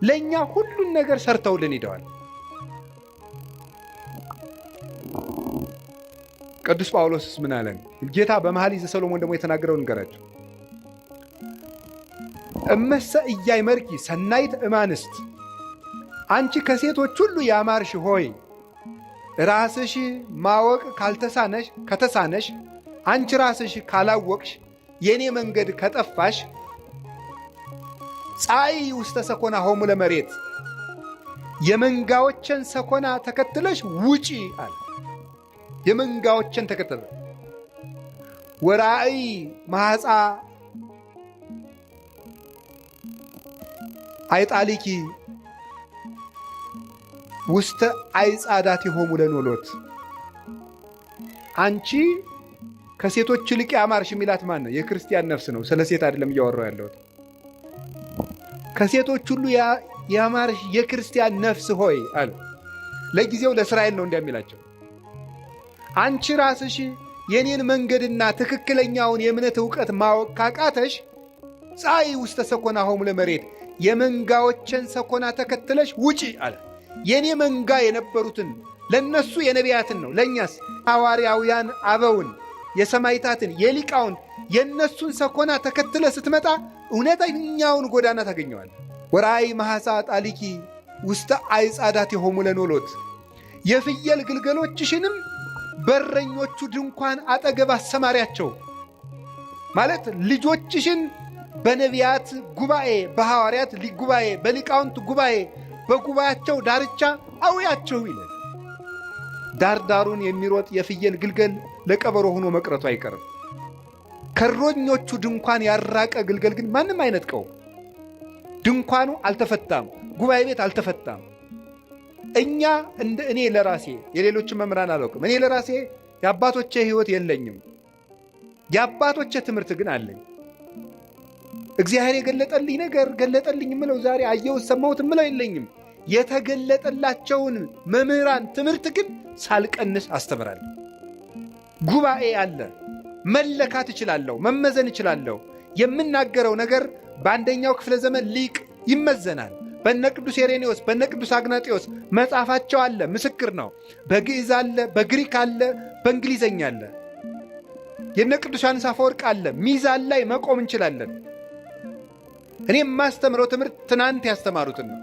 ለእኛ ሁሉን ነገር ሰርተውልን ሂደዋል። ቅዱስ ጳውሎስስ ምን አለን? ጌታ በመኃልየ ዘሰሎሞን ደግሞ የተናገረውን ንገራቸው። እመሰ ኢያእመርኪ ሰናይት እማንስት፣ አንቺ ከሴቶች ሁሉ ያማርሽ ሆይ ራስሽ ማወቅ ከተሳነሽ አንቺ ራስሽ ካላወቅሽ የኔ መንገድ ከጠፋሽ ጻኢ ውስተ ሰኮና ሆሙ ለመሬት፣ የመንጋዎችን ሰኮና ተከትለሽ ውጪ አለ። የመንጋዎችን ተከተለ። ወራእይ ማሕፃ አይጣሊኪ ውስተ አይጻዳቲሆሙ ለኖሎት፣ አንቺ ከሴቶች ይልቅ ያማርሽ የሚላት ማን ነው? የክርስቲያን ነፍስ ነው። ስለ ሴት አይደለም እያወራሁ ያለሁት። ከሴቶች ሁሉ ያማርሽ የክርስቲያን ነፍስ ሆይ አለ። ለጊዜው ለእስራኤል ነው እንደሚላቸው። አንቺ ራስሽ የኔን መንገድና ትክክለኛውን የእምነት ዕውቀት ማወቅ ካቃተሽ ጻኢ ውስተ ሰኮና ሆሙ ለመሬት፣ የመንጋዎችን ሰኮና ተከትለሽ ውጪ አለ። የኔ መንጋ የነበሩትን ለነሱ የነቢያትን ነው፣ ለኛስ ሐዋርያውያን አበውን የሰማይታትን የሊቃውን የነሱን ሰኮና ተከትለ ስትመጣ እውነተኛውን ጎዳና ታገኘዋል። ወራይ ማሐሳ ጣሊኪ ውስተ አይጻዳት የሆሙ ለኖሎት የፍየል ግልገሎችሽንም በረኞቹ ድንኳን አጠገብ አሰማሪያቸው ማለት ልጆችሽን በነቢያት ጉባኤ፣ በሐዋርያት ጉባኤ፣ በሊቃውንት ጉባኤ በጉባኤያቸው ዳርቻ አውያቸው ይላል። ዳርዳሩን የሚሮጥ የፍየል ግልገል ለቀበሮ ሆኖ መቅረቱ አይቀርም። ከእረኞቹ ድንኳን ያራቀ ግልገል ግን ማንም አይነጥቀው። ድንኳኑ አልተፈታም፣ ጉባኤ ቤት አልተፈታም። እኛ እንደ እኔ ለራሴ የሌሎችን መምህራን አላውቅም። እኔ ለራሴ የአባቶቼ ሕይወት የለኝም፣ የአባቶቼ ትምህርት ግን አለኝ። እግዚአብሔር የገለጠልኝ ነገር ገለጠልኝ ምለው ዛሬ አየሁት ሰማሁት ምለው የለኝም። የተገለጠላቸውን መምህራን ትምህርት ግን ሳልቀንስ አስተምራለሁ። ጉባኤ አለ፣ መለካት እችላለሁ፣ መመዘን እችላለሁ። የምናገረው ነገር በአንደኛው ክፍለ ዘመን ሊቅ ይመዘናል። በነ ቅዱስ ሄሬኔዎስ በነ ቅዱስ አግናጤዎስ መጽሐፋቸው አለ፣ ምስክር ነው። በግዕዝ አለ፣ በግሪክ አለ፣ በእንግሊዘኛ አለ። የነ ቅዱስ ዮሐንስ አፈወርቅ አለ። ሚዛን ላይ መቆም እንችላለን። እኔ የማስተምረው ትምህርት ትናንት ያስተማሩትን ነው።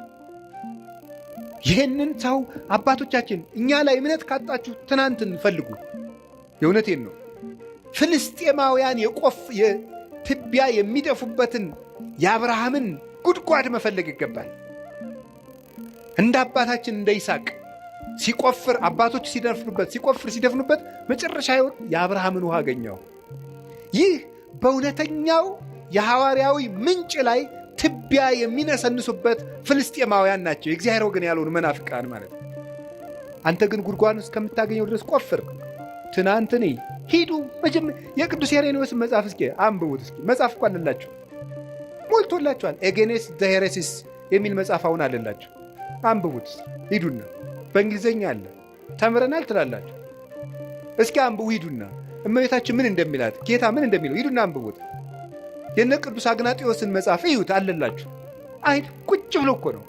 ይህንን ሰው አባቶቻችን እኛ ላይ እምነት ካጣችሁ ትናንትን ፈልጉ። የእውነቴን ነው። ፍልስጤማውያን የትቢያ የሚደፉበትን የአብርሃምን ጉድጓድ መፈለግ ይገባል። እንደ አባታችን እንደ ይስሐቅ ሲቆፍር አባቶች ሲደፍኑበት መጨረሻ የአብርሃምን ውሃ አገኘው። ይህ በእውነተኛው የሐዋርያዊ ምንጭ ላይ ትቢያ የሚነሰንሱበት ፍልስጤማውያን ናቸው፣ የእግዚአብሔር ወገን ያልሆኑ መናፍቃን ማለት ነው። አንተ ግን ጉድጓዱን እስከምታገኘው ድረስ ቆፍር። ትናንትን ሂዱ። የቅዱስ ሄሬኔዎስን መጽሐፍ እስኪ አንብቡት። እስኪ መጽሐፍ እኮ አለላችሁ፣ ሞልቶላችኋል። ኤጌኔስ ዘሄሬሲስ የሚል መጽሐፍ አሁን አለላችሁ፣ አንብቡት። ሂዱና በእንግሊዝኛ አለ፣ ተምረናል ትላላችሁ። እስኪ አንብቡ ሂዱና፣ እመቤታችን ምን እንደሚላት ጌታ ምን እንደሚለው ሂዱና አንብቡት። የነ ቅዱስ አግናጤዎስን መጽሐፍ እዩት አለላችሁ። አይ ቁጭ ብሎ እኮ ነው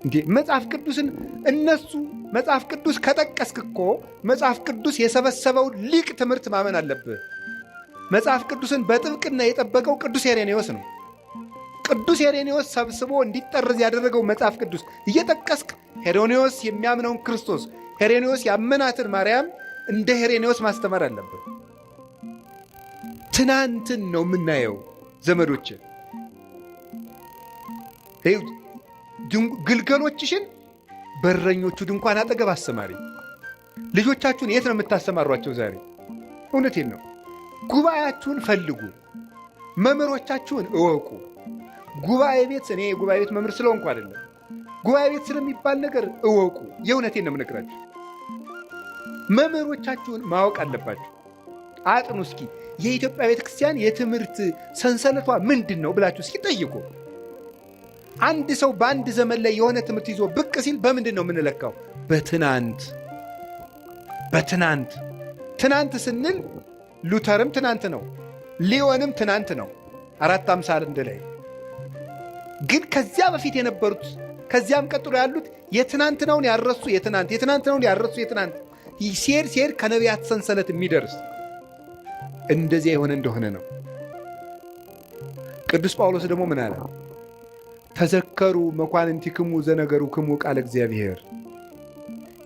እንዴ መጽሐፍ ቅዱስን እነሱ መጽሐፍ ቅዱስ ከጠቀስክ እኮ መጽሐፍ ቅዱስ የሰበሰበው ሊቅ ትምህርት ማመን አለብህ። መጽሐፍ ቅዱስን በጥብቅና የጠበቀው ቅዱስ ሄሬኔዎስ ነው። ቅዱስ ሄሬኔዎስ ሰብስቦ እንዲጠርዝ ያደረገው መጽሐፍ ቅዱስ እየጠቀስክ ሄሬኔዎስ የሚያምነውን ክርስቶስ፣ ሄሬኔዎስ ያመናትን ማርያም እንደ ሄሬኔዎስ ማስተማር አለብህ። ትናንትን ነው የምናየው ዘመዶች። ግልገሎችሽን በረኞቹ ድንኳን አጠገብ አሰማሪ። ልጆቻችሁን የት ነው የምታሰማሯቸው ዛሬ? እውነቴን ነው። ጉባኤያችሁን ፈልጉ፣ መምህሮቻችሁን እወቁ። ጉባኤ ቤት እኔ የጉባኤ ቤት መምህር ስለሆንኩ አይደለም፣ ጉባኤ ቤት ስለሚባል ነገር እወቁ። የእውነቴን ነው የምነግራችሁ። መምህሮቻችሁን ማወቅ አለባችሁ። አጥኑ እስኪ። የኢትዮጵያ ቤተ ክርስቲያን የትምህርት ሰንሰለቷ ምንድን ነው ብላችሁ እስኪ ጠይቁ። አንድ ሰው በአንድ ዘመን ላይ የሆነ ትምህርት ይዞ ብቅ ሲል በምንድን ነው የምንለካው? ትናንት ስንል ሉተርም ትናንት ነው፣ ሊዮንም ትናንት ነው፣ 451 ላይ ግን ከዚያ በፊት የነበሩት ከዚያም ቀጥሎ ያሉት የትናንትናውን ያረሱ የትናንትናውን ያረሱ ሲሄድ ከነቢያት ሰንሰለት የሚደርስ እንደዚያ የሆነ እንደሆነ ነው። ቅዱስ ጳውሎስ ደግሞ ምን አለ? ተዘከሩ መኳንንቲክሙ ዘነገሩክሙ ቃለ እግዚአብሔር።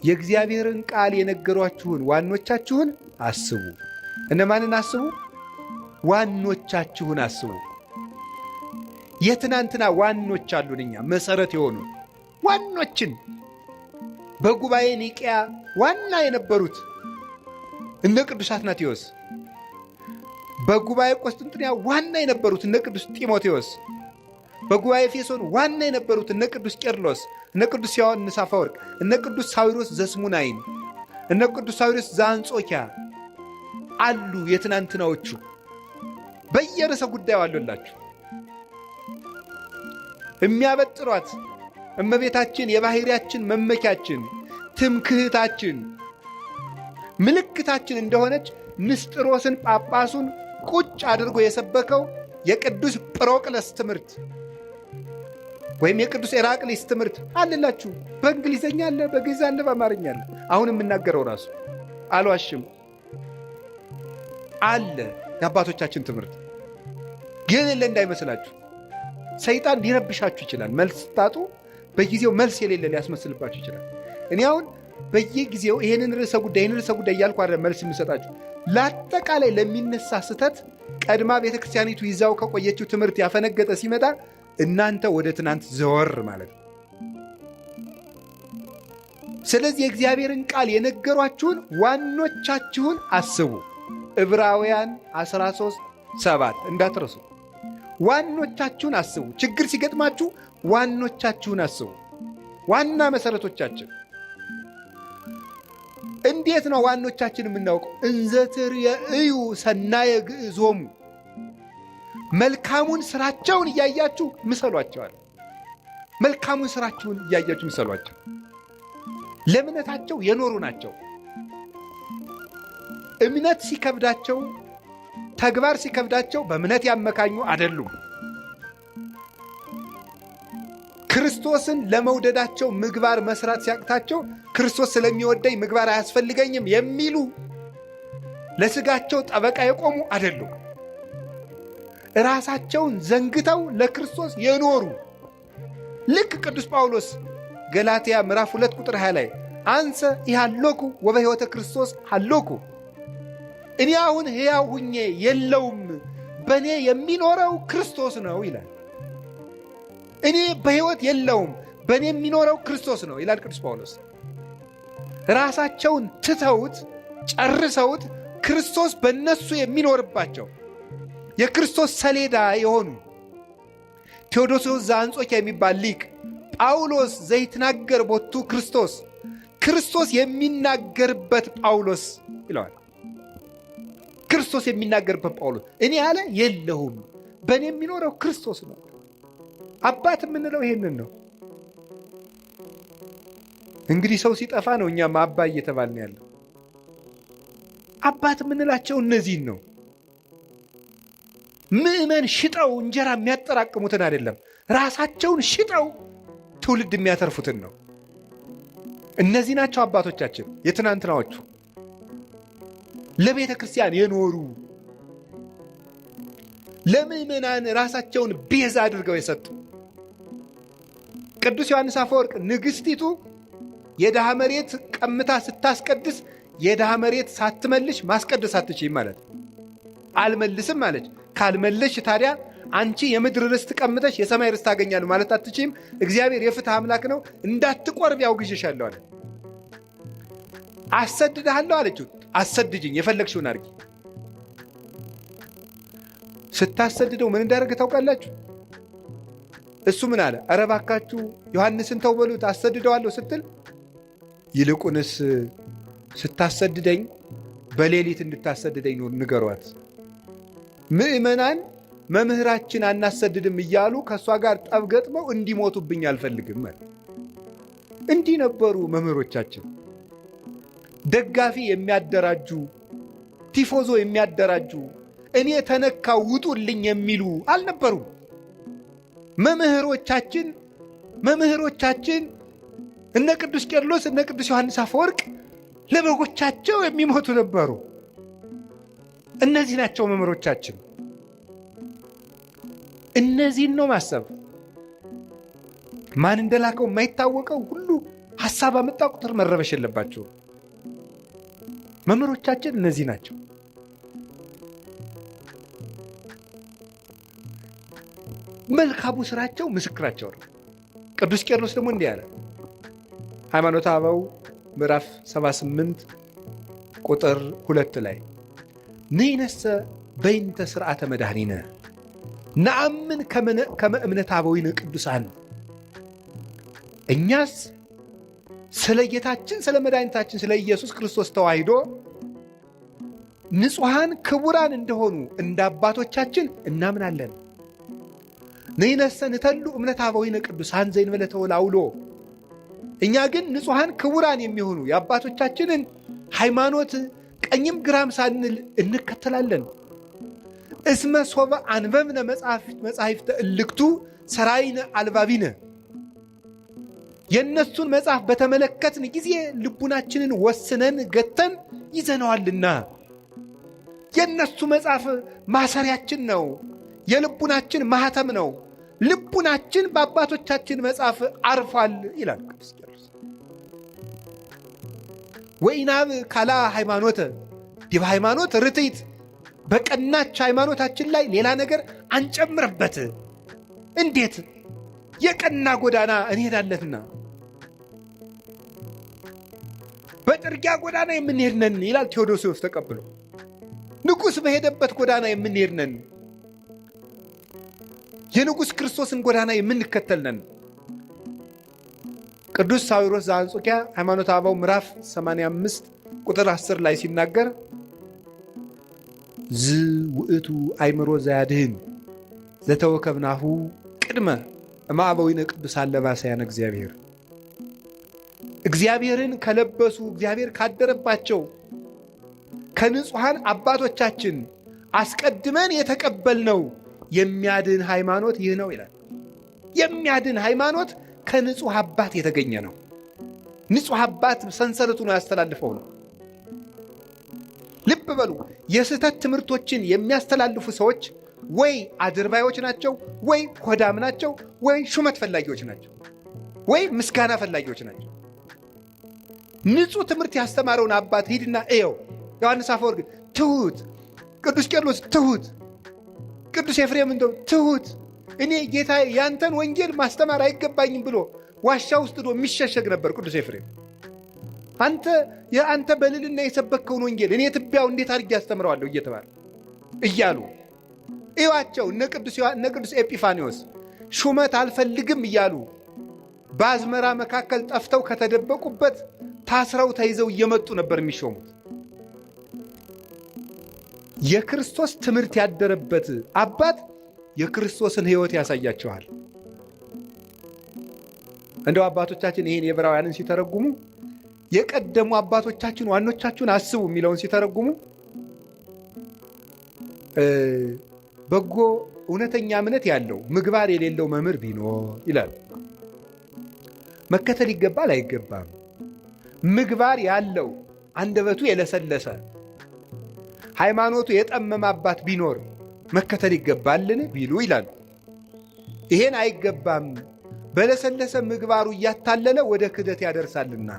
የእግዚአብሔርን ቃል የነገሯችሁን ዋኖቻችሁን አስቡ። እነማንን አስቡ? ዋኖቻችሁን አስቡ። የትናንትና ዋኖች አሉን እኛ መሰረት የሆኑ ዋኖችን በጉባኤ ኒቅያ ዋና የነበሩት እነ ቅዱስ አትናቴዎስ፣ በጉባኤ ቆስጥንጥንያ ዋና የነበሩት እነ ቅዱስ ጢሞቴዎስ፣ በጉባኤ ኤፌሶን ዋና የነበሩት እነ ቅዱስ ቄርሎስ፣ እነ ቅዱስ ዮሐንስ አፈወርቅ፣ እነ ቅዱስ ሳዊሮስ ዘስሙናይን፣ እነ ቅዱስ ሳዊሮስ ዘአንጾኪያ አሉ። የትናንትናዎቹ በየርዕሰ ጉዳዩ አሉላችሁ። የሚያበጥሯት እመቤታችን የባሕርያችን መመኪያችን፣ ትምክህታችን፣ ምልክታችን እንደሆነች ንስጥሮስን ጳጳሱን ቁጭ አድርጎ የሰበከው የቅዱስ ጵሮቅለስ ትምህርት ወይም የቅዱስ ኤራቅሊስ ትምህርት አለላችሁ። በእንግሊዝኛ አለ፣ በግዕዝ አለ፣ በአማርኛ አለ። አሁን የምናገረው ራሱ አልዋሽም አለ። የአባቶቻችን ትምህርት ግን የለ እንዳይመስላችሁ። ሰይጣን ሊረብሻችሁ ይችላል። መልስ ስታጡ በጊዜው መልስ የሌለ ሊያስመስልባችሁ ይችላል። እኔ አሁን በየጊዜው ይህንን ርዕሰ ጉዳይ እያልኩ አይደለም መልስ የምሰጣችሁ። ለአጠቃላይ ለሚነሳ ስህተት ቀድማ ቤተክርስቲያኒቱ ይዛው ከቆየችው ትምህርት ያፈነገጠ ሲመጣ እናንተ ወደ ትናንት ዘወር ማለት ነው። ስለዚህ የእግዚአብሔርን ቃል የነገሯችሁን ዋኖቻችሁን አስቡ። ዕብራውያን 13:7 እንዳትረሱ። ዋኖቻችሁን አስቡ። ችግር ሲገጥማችሁ ዋኖቻችሁን አስቡ። ዋና መሰረቶቻችን እንዴት ነው ዋኖቻችን የምናውቀው? እንዘትር የእዩ ሰናየ ግዕዞሙ፣ መልካሙን ስራቸውን እያያችሁ ምሰሏቸዋል። መልካሙን ስራቸውን እያያችሁ ምሰሏቸው። ለእምነታቸው የኖሩ ናቸው። እምነት ሲከብዳቸው፣ ተግባር ሲከብዳቸው በእምነት ያመካኙ አይደሉም። ክርስቶስን ለመውደዳቸው ምግባር መስራት ሲያቅታቸው ክርስቶስ ስለሚወደኝ ምግባር አያስፈልገኝም የሚሉ ለስጋቸው ጠበቃ የቆሙ አይደሉም። ራሳቸውን ዘንግተው ለክርስቶስ የኖሩ ልክ ቅዱስ ጳውሎስ ገላትያ ምዕራፍ 2 ቁጥር 20 ላይ አንሰ ኢሃሎኩ ወበሕይወተ ክርስቶስ ሃሎኩ፣ እኔ አሁን ሕያው ሁኜ የለውም በእኔ የሚኖረው ክርስቶስ ነው ይላል። እኔ በሕይወት የለውም በእኔ የሚኖረው ክርስቶስ ነው ይላል ቅዱስ ጳውሎስ። ራሳቸውን ትተውት ጨርሰውት ክርስቶስ በእነሱ የሚኖርባቸው የክርስቶስ ሰሌዳ የሆኑ ቴዎዶስዮስ ዘአንጾኪያ የሚባል ሊቅ ጳውሎስ ዘይትናገር ቦቱ ክርስቶስ፣ ክርስቶስ የሚናገርበት ጳውሎስ ይለዋል። ክርስቶስ የሚናገርበት ጳውሎስ እኔ ያለ የለሁም በእኔ የሚኖረው ክርስቶስ ነው። አባት የምንለው ይሄንን ነው። እንግዲህ ሰው ሲጠፋ ነው እኛም አባ እየተባልን ያለው። አባት የምንላቸው እነዚህን ነው። ምዕመን ሽጠው እንጀራ የሚያጠራቅሙትን አይደለም፣ ራሳቸውን ሽጠው ትውልድ የሚያተርፉትን ነው። እነዚህ ናቸው አባቶቻችን የትናንትናዎቹ፣ ለቤተ ክርስቲያን የኖሩ ለምዕመናን ራሳቸውን ቤዛ አድርገው የሰጡ። ቅዱስ ዮሐንስ አፈወርቅ ንግሥቲቱ የድሃ መሬት ቀምታ ስታስቀድስ የድሃ መሬት ሳትመልሽ ማስቀደስ አትችይም ማለት አልመልስም አለች። ካልመለሽ ታዲያ አንቺ የምድር ርስት ቀምተሽ የሰማይ ርስት ታገኛለህ ማለት አትችይም። እግዚአብሔር የፍትህ አምላክ ነው፣ እንዳትቆርብ ያውግዤሻለሁ አለ። አሰድድሃለሁ አለችው። አሰድጅኝ፣ የፈለግሽውን አድርጊ። ስታሰድደው ምን እንዳደረገ ታውቃላችሁ? እሱ ምን አለ? ኧረ እባካችሁ ዮሐንስን ተው በሉት አሰድደዋለሁ ስትል፣ ይልቁንስ ስታሰድደኝ በሌሊት እንድታሰድደኝ ነው ንገሯት። ምዕመናን መምህራችን አናሰድድም እያሉ ከእሷ ጋር ጠብ ገጥመው እንዲሞቱብኝ አልፈልግም ማለት። እንዲህ ነበሩ መምህሮቻችን። ደጋፊ የሚያደራጁ፣ ቲፎዞ የሚያደራጁ፣ እኔ ተነካው ውጡልኝ የሚሉ አልነበሩም። መምህሮቻችን እነ ቅዱስ ቄርሎስ እነ ቅዱስ ዮሐንስ አፈወርቅ ለበጎቻቸው የሚሞቱ ነበሩ። እነዚህ ናቸው መምህሮቻችን። እነዚህን ነው ማሰብ። ማን እንደላከው የማይታወቀው ሁሉ ሐሳብ አመጣ ቁጥር መረበሽ የለባቸው። መምህሮቻችን እነዚህ ናቸው። መልካሙ ስራቸው ምስክራቸው ነው። ቅዱስ ቄርሎስ ደግሞ እንዲህ አለ። ሃይማኖተ አበው ምዕራፍ 78 ቁጥር 2 ላይ ንሕነሰ በይንተ ስርዓተ መድኃኒነ ነአምን ከመ እምነተ አበዊነ ቅዱሳን፣ እኛስ ስለ ጌታችን ስለ መድኃኒታችን ስለ ኢየሱስ ክርስቶስ ተዋሂዶ ንጹሐን ክቡራን እንደሆኑ እንደ አባቶቻችን እናምናለን። ንሕነሰ ንተሉ እምነተ አበዊነ ቅዱሳን ዘእንበለ ተወላውሎ፣ እኛ ግን ንጹሐን ክቡራን የሚሆኑ የአባቶቻችንን ሃይማኖት ቀኝም ግራም ሳንል እንከተላለን። እስመ ሶበ አንበብነ መጻሕፍተ እልክቱ ሰራይነ አልባቢነ። የእነሱን መጽሐፍ በተመለከትን ጊዜ ልቡናችንን ወስነን ገተን ይዘነዋልና። የእነሱ መጽሐፍ ማሰሪያችን ነው፣ የልቡናችን ማህተም ነው። ልቡናችን በአባቶቻችን መጽሐፍ አርፏል ይላል ቅዱስ ቄርሎስ። ወኢናብ ካላ ሃይማኖተ ዲበ ሃይማኖት ርትዕት፣ በቀናች ሃይማኖታችን ላይ ሌላ ነገር አንጨምርበት። እንዴት? የቀና ጎዳና እንሄዳለንና በጥርጊያ ጎዳና የምንሄድ ነን ይላል ቴዎዶሲዎስ ተቀብሎ። ንጉሥ በሄደበት ጎዳና የምንሄድ ነን፣ የንጉሥ ክርስቶስን ጎዳና የምንከተል ነን። ቅዱስ ሳዊሮስ ዘአንጾኪያ ሃይማኖተ አበው ምዕራፍ 85 ቁጥር 10 ላይ ሲናገር ዝውእቱ አእምሮ ዘያድህን ዘተወከብናሁ ቅድመ እምአበዊነ ቅዱሳን ለባሰያነ እግዚአብሔር። እግዚአብሔርን ከለበሱ እግዚአብሔር ካደረባቸው ከንጹሐን አባቶቻችን አስቀድመን የተቀበልነው የሚያድን ሃይማኖት ይህ ነው ይላል። የሚያድን ሃይማኖት ከንጹሕ አባት የተገኘ ነው። ንጹሕ አባት ሰንሰለቱን ያስተላልፈው ነው። ልብ በሉ። የስህተት ትምህርቶችን የሚያስተላልፉ ሰዎች ወይ አድርባዮች ናቸው፣ ወይ ሆዳም ናቸው፣ ወይ ሹመት ፈላጊዎች ናቸው፣ ወይ ምስጋና ፈላጊዎች ናቸው። ንጹሕ ትምህርት ያስተማረውን አባት ሂድና እየው። ዮሐንስ አፈወርቅ ትሁት፣ ቅዱስ ቄርሎስ ትሁት፣ ቅዱስ ኤፍሬም እንደው ትሁት፣ እኔ ጌታ ያንተን ወንጌል ማስተማር አይገባኝም ብሎ ዋሻ ውስጥ ዶ የሚሸሸግ ነበር ቅዱስ ኤፍሬም። አንተ በልልና የሰበከውን ወንጌል እኔ ትቢያው እንዴት አድርጌ ያስተምረዋለሁ እየተባለ እያሉ እዩዋቸው። እነ ቅዱስ ኤጲፋኒዎስ ሹመት አልፈልግም እያሉ በአዝመራ መካከል ጠፍተው ከተደበቁበት ታስረው ተይዘው እየመጡ ነበር የሚሾሙት። የክርስቶስ ትምህርት ያደረበት አባት የክርስቶስን ሕይወት ያሳያቸዋል። እንደው አባቶቻችን ይህን የዕብራውያንን ሲተረጉሙ የቀደሙ አባቶቻችን ዋኖቻችሁን አስቡ የሚለውን ሲተረጉሙ በጎ እውነተኛ እምነት ያለው ምግባር የሌለው መምህር ቢኖር ይላል። መከተል ይገባል አይገባም? ምግባር ያለው አንደበቱ የለሰለሰ ሃይማኖቱ የጠመመ አባት ቢኖር መከተል ይገባልን ቢሉ ይላሉ። ይሄን አይገባም፣ በለሰለሰ ምግባሩ እያታለለ ወደ ክህደት ያደርሳልና።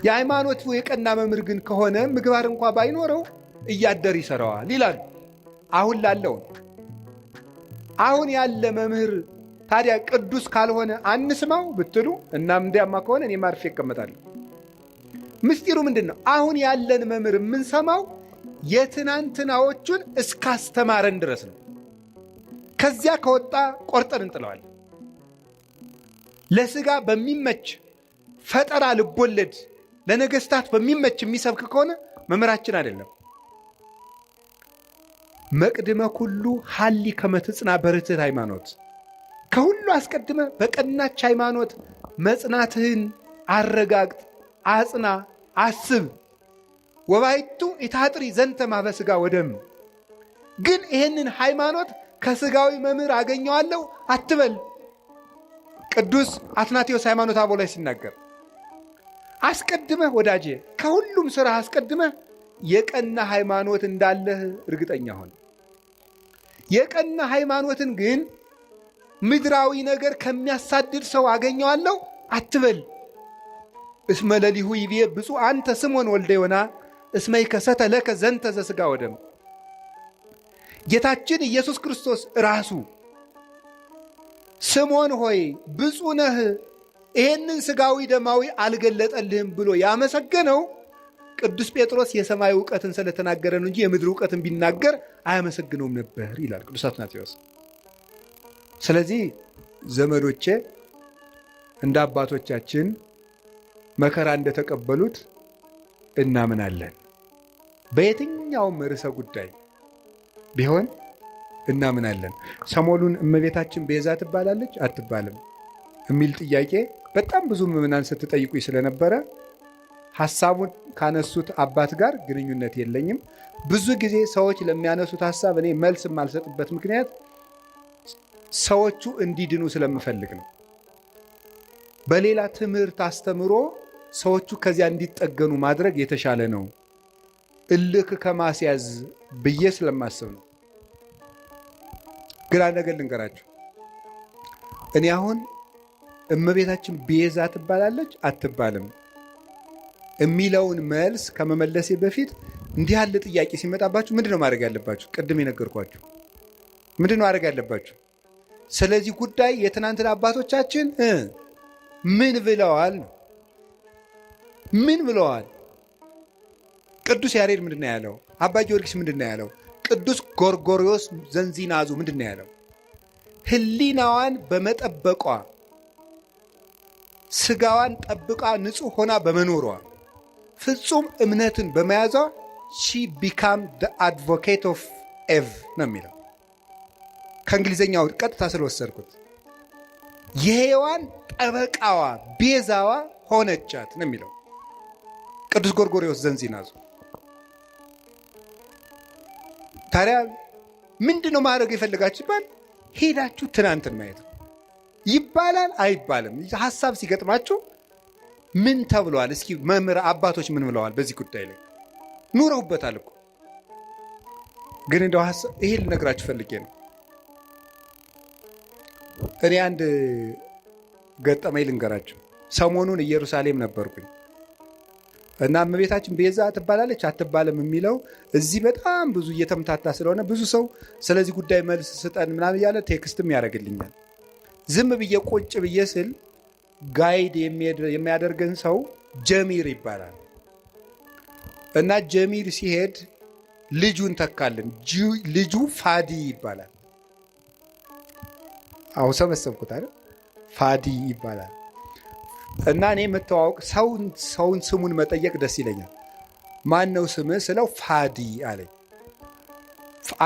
የሃይማኖቱ የቀና መምህር ግን ከሆነ ምግባር እንኳ ባይኖረው እያደር ይሰራዋል ይላሉ። አሁን ላለው አሁን ያለ መምህር ታዲያ ቅዱስ ካልሆነ አንስማው ብትሉ እናም እንዲያማ ከሆነ እኔ ማርፌ እቀመጣለሁ። ምስጢሩ ምንድን ነው? አሁን ያለን መምህር የምንሰማው የትናንትናዎቹን እስካስተማረን ድረስ ነው። ከዚያ ከወጣ ቆርጠን እንጥለዋለን። ለሥጋ በሚመች ፈጠራ ልቦለድ ለነገሥታት በሚመች የሚሰብክ ከሆነ መምህራችን አይደለም። መቅድመ ኩሉ ሀሊ ከመትጽና በርትዕት ሃይማኖት፣ ከሁሉ አስቀድመ በቀናች ሃይማኖት መጽናትህን አረጋግጥ፣ አጽና፣ አስብ። ወባይቱ ኢታጥሪ ዘንተ ማበ ሥጋ ወደም። ግን ይህንን ሃይማኖት ከሥጋዊ መምህር አገኘዋለሁ አትበል። ቅዱስ አትናቴዎስ ሃይማኖተ አበው ላይ ሲናገር አስቀድመህ ወዳጄ ከሁሉም ሥራ አስቀድመህ የቀና ሃይማኖት እንዳለህ እርግጠኛ ሆን። የቀና ሃይማኖትን ግን ምድራዊ ነገር ከሚያሳድድ ሰው አገኘዋለሁ አትበል። እስመ ለሊሁ ይቤ ብፁዕ አንተ ስምዖን ወልደ ዮና እስመ ይከሰተ ለከ ዘንተ ዘሥጋ ወደም። ጌታችን ኢየሱስ ክርስቶስ ራሱ ስምዖን ሆይ ብፁዕ ነህ፣ ይሄንን ሥጋዊ ደማዊ አልገለጠልህም ብሎ ያመሰገነው ቅዱስ ጴጥሮስ የሰማይ ዕውቀትን ስለተናገረ ነው እንጂ የምድር ዕውቀትን ቢናገር አያመሰግነውም ነበር ይላል ቅዱስ አትናቴዎስ። ስለዚህ ዘመዶቼ እንደ አባቶቻችን መከራ እንደተቀበሉት እናምናለን። በየትኛውም ርዕሰ ጉዳይ ቢሆን እናምናለን። ሰሞኑን እመቤታችን ቤዛ ትባላለች አትባልም የሚል ጥያቄ በጣም ብዙ ምዕመናን ስትጠይቁኝ ስለነበረ ሐሳቡን ካነሱት አባት ጋር ግንኙነት የለኝም። ብዙ ጊዜ ሰዎች ለሚያነሱት ሐሳብ እኔ መልስ የማልሰጥበት ምክንያት ሰዎቹ እንዲድኑ ስለምፈልግ ነው። በሌላ ትምህርት አስተምሮ ሰዎቹ ከዚያ እንዲጠገኑ ማድረግ የተሻለ ነው፣ እልክ ከማስያዝ ብዬ ስለማስብ ነው። ግን አንድ ነገር ልንገራችሁ። እኔ አሁን እመቤታችን ቤዛ ትባላለች አትባልም የሚለውን መልስ ከመመለሴ በፊት እንዲህ ያለ ጥያቄ ሲመጣባችሁ ምንድነው ማድረግ ያለባችሁ? ቅድም የነገርኳችሁ ምንድነው ማድረግ ያለባችሁ? ስለዚህ ጉዳይ የትናንትና አባቶቻችን ምን ብለዋል? ምን ብለዋል? ቅዱስ ያሬድ ምንድነው ያለው? አባ ጊዮርጊስ ምንድነው ያለው? ቅዱስ ጎርጎርዮስ ዘንዚናዙ ምንድነው ያለው? ሕሊናዋን በመጠበቋ ስጋዋን ጠብቃ ንጹሕ ሆና በመኖሯ ፍጹም እምነትን በመያዟ she became the advocate of Eve ነው የሚለው። ከእንግሊዝኛው ቀጥታ ስለወሰድኩት የሔዋን ጠበቃዋ ቤዛዋ ሆነቻት ነው የሚለው ቅዱስ ጎርጎርዮስ ዘንዚናዙ። ታዲያ ምንድነው ማድረግ የፈለጋችሁ ይባል? ሄዳችሁ ትናንትን ማየት ነው። ይባላል አይባልም? ሀሳብ ሲገጥማችሁ ምን ተብለዋል? እስኪ መምህር አባቶች ምን ብለዋል በዚህ ጉዳይ ላይ? ኑረውበታል እኮ። ግን እንደው ይሄ ልነግራችሁ ፈልጌ ነው። እኔ አንድ ገጠመኝ ልንገራችሁ። ሰሞኑን ኢየሩሳሌም ነበርኩኝ እና እመቤታችን ቤዛ ትባላለች አትባልም የሚለው እዚህ በጣም ብዙ እየተምታታ ስለሆነ ብዙ ሰው ስለዚህ ጉዳይ መልስ ስጠን ምናምን እያለ ቴክስትም ያደርግልኛል። ዝም ብዬ ቁጭ ብዬ ስል ጋይድ የሚያደርገን ሰው ጀሚር ይባላል እና ጀሚር ሲሄድ ልጁን ተካልን። ልጁ ፋዲ ይባላል። አሁን ሰበሰብኩት አይደል? ፋዲ ይባላል እና እኔ የምተዋወቅ ሰውን ስሙን መጠየቅ ደስ ይለኛል። ማን ነው ስምህ ስለው ፋዲ አለኝ።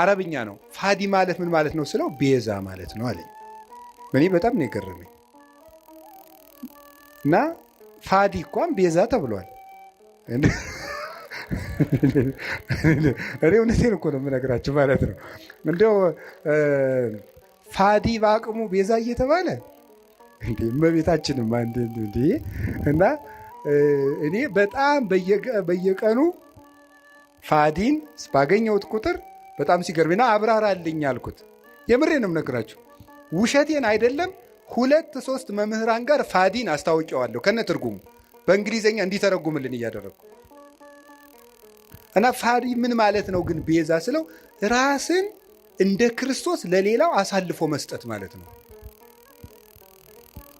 አረብኛ ነው። ፋዲ ማለት ምን ማለት ነው ስለው ቤዛ ማለት ነው አለኝ። እኔ በጣም ነው የገረመኝ። እና ፋዲ እንኳን ቤዛ ተብሏል። እኔ እውነቴን እኮ ነው የምነግራችሁ ማለት ነው። እንደው ፋዲ በአቅሙ ቤዛ እየተባለ እመቤታችንም አንድ እና እኔ በጣም በየቀኑ ፋዲን ባገኘሁት ቁጥር በጣም ሲገርምና አብራራልኝ አልኩት። የምሬንም ነግራችሁ ውሸቴን አይደለም። 2-3 መምህራን ጋር ፋዲን አስታውቀዋለሁ ከነ ትርጉሙ በእንግሊዘኛ እንዲተረጉምልን እያደረጉ እና ፋዲ ምን ማለት ነው ግን ቤዛ ስለው ራስን እንደ ክርስቶስ ለሌላው አሳልፎ መስጠት ማለት ነው።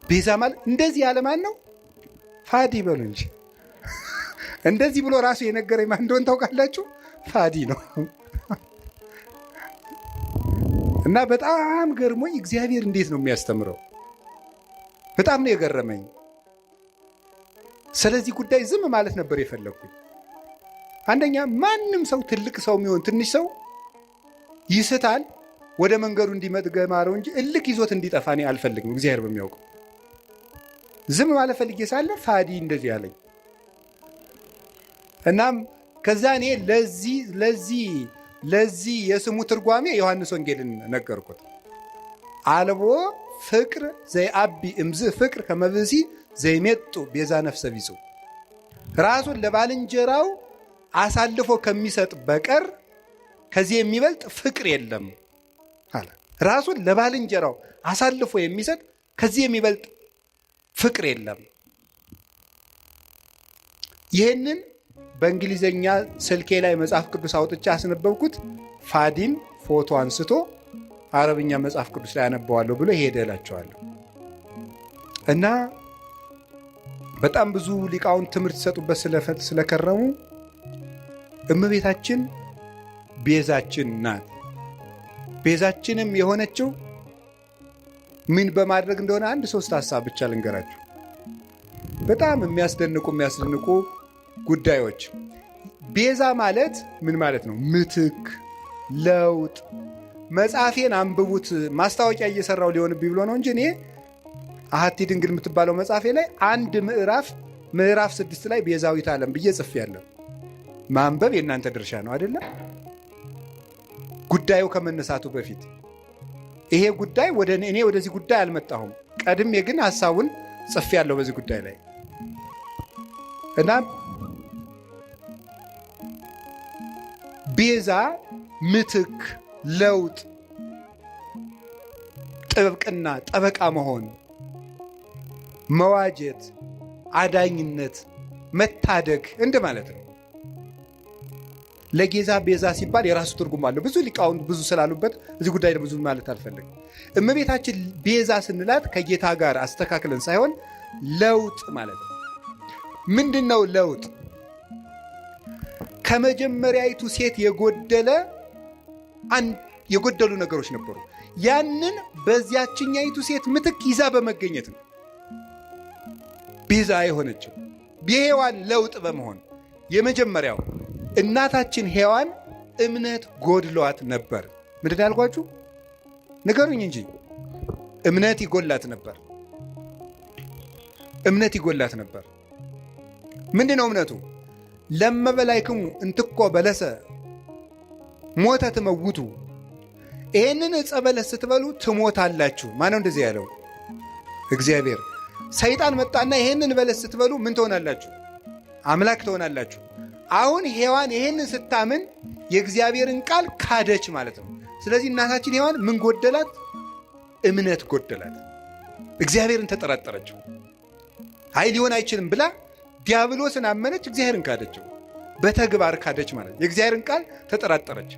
ቤዛ ማለት እንደዚህ ያለ ማን ነው? ፋዲ በሉ እንጂ እንደዚህ ብሎ ራሱ የነገረኝ ማን እንደሆነ ታውቃላችሁ? ፋዲ ነው። እና በጣም ገርሞኝ እግዚአብሔር እንዴት ነው የሚያስተምረው? በጣም ነው የገረመኝ። ስለዚህ ጉዳይ ዝም ማለት ነበር የፈለግኩኝ። አንደኛ ማንም ሰው ትልቅ ሰው የሚሆን ትንሽ ሰው ይስታል፣ ወደ መንገዱ እንዲመጥገማረው እንጂ እልክ ይዞት እንዲጠፋ እኔ አልፈልግም። እግዚአብሔር በሚያውቀው ዝም ማለት ፈልጌ ሳለ ፋዲ እንደዚህ አለኝ። እናም ከዛ እኔ ለዚህ የስሙ ትርጓሜ ዮሐንስ ወንጌልን ነገርኩት። አልቦ ፍቅር ዘይአቢ እምዝ ፍቅር ከመብሲ ዘይሜጡ ቤዛ ነፍሰ ቢጹ ራሱን ለባልንጀራው አሳልፎ ከሚሰጥ በቀር ከዚህ የሚበልጥ ፍቅር የለም አለ። ራሱን ለባልንጀራው አሳልፎ የሚሰጥ ከዚህ የሚበልጥ ፍቅር የለም። ይህንን በእንግሊዘኛ ስልኬ ላይ መጽሐፍ ቅዱስ አውጥቼ አስነበብኩት። ፋዲም ፎቶ አንስቶ አረብኛ መጽሐፍ ቅዱስ ላይ አነበዋለሁ ብሎ ሄደ እላቸዋለሁ። እና በጣም ብዙ ሊቃውን ትምህርት ሲሰጡበት ስለከረሙ እመቤታችን ቤዛችን ናት። ቤዛችንም የሆነችው ምን በማድረግ እንደሆነ 1-3 ሀሳብ ብቻ ልንገራችሁ። በጣም የሚያስደንቁ ጉዳዮች። ቤዛ ማለት ምን ማለት ነው? ምትክ፣ ለውጥ። መጽሐፌን አንብቡት። ማስታወቂያ እየሰራው ሊሆንብኝ ብሎ ነው እንጂ እኔ አሐቲ ድንግል የምትባለው መጽሐፌ ላይ አንድ ምዕራፍ 6 ላይ ቤዛዊት ዓለም ብዬ ጽፌያለሁ። ማንበብ የእናንተ ድርሻ ነው አይደለም? ጉዳዩ ከመነሳቱ በፊት ይሄ ጉዳይ እኔ ወደዚህ ጉዳይ አልመጣሁም። ቀድሜ ግን ሐሳቡን ጽፌያለሁ በዚህ ጉዳይ ላይ እና ቤዛ ምትክ፣ ለውጥ፣ ጥብቅና፣ ጠበቃ መሆን፣ መዋጀት፣ አዳኝነት፣ መታደግ እንደማለት ነው። ለጌዛ ቤዛ ሲባል የራሱ ትርጉም አለው። ብዙ ሊቃውንት ብዙ ስላሉበት እዚህ ጉዳይ ብዙ ማለት አልፈልግም። እመቤታችን ቤዛ ስንላት ከጌታ ጋር አስተካክለን ሳይሆን ለውጥ ማለት ነው። ምንድን ነው ለውጥ? ከመጀመሪያይቱ ሴት የጎደሉ ነገሮች ነበሩ። ያንን በዚያችኛይቱ ሴት ምትክ ይዛ በመገኘት ነው ቤዛ የሆነችው። የሔዋን ለውጥ በመሆን የመጀመሪያው እናታችን ሔዋን እምነት ጎድሏት ነበር። ምንድን ያልኳችሁ ንገሩኝ እንጂ እምነት ይጎላት ነበር። እምነት ይጎላት ነበር። ምንድን ነው እምነቱ? ለመበላይክሙ እንትኮ በለሰ ሞተ ትመውቱ፣ ይህንን ዕፀ በለስ ስትበሉ ትሞታላችሁ። ማነው እንደዚህ ያለው? እግዚአብሔር። ሰይጣን መጣና ይህንን በለስ ስትበሉ ምን ትሆናላችሁ? አምላክ ትሆናላችሁ። አሁን ሔዋን ይህንን ስታምን የእግዚአብሔርን ቃል ካደች ማለት ነው። ስለዚህ እናታችን ሔዋን ምን ጎደላት? እምነት ጎደላት። እግዚአብሔርን ተጠራጠረችው። አይ ሊሆን አይችልም ብላ ዲያብሎስን አመነች፣ እግዚአብሔርን ካደችው። በተግባር ካደች ማለት ነው። የእግዚአብሔርን ቃል ተጠራጠረች።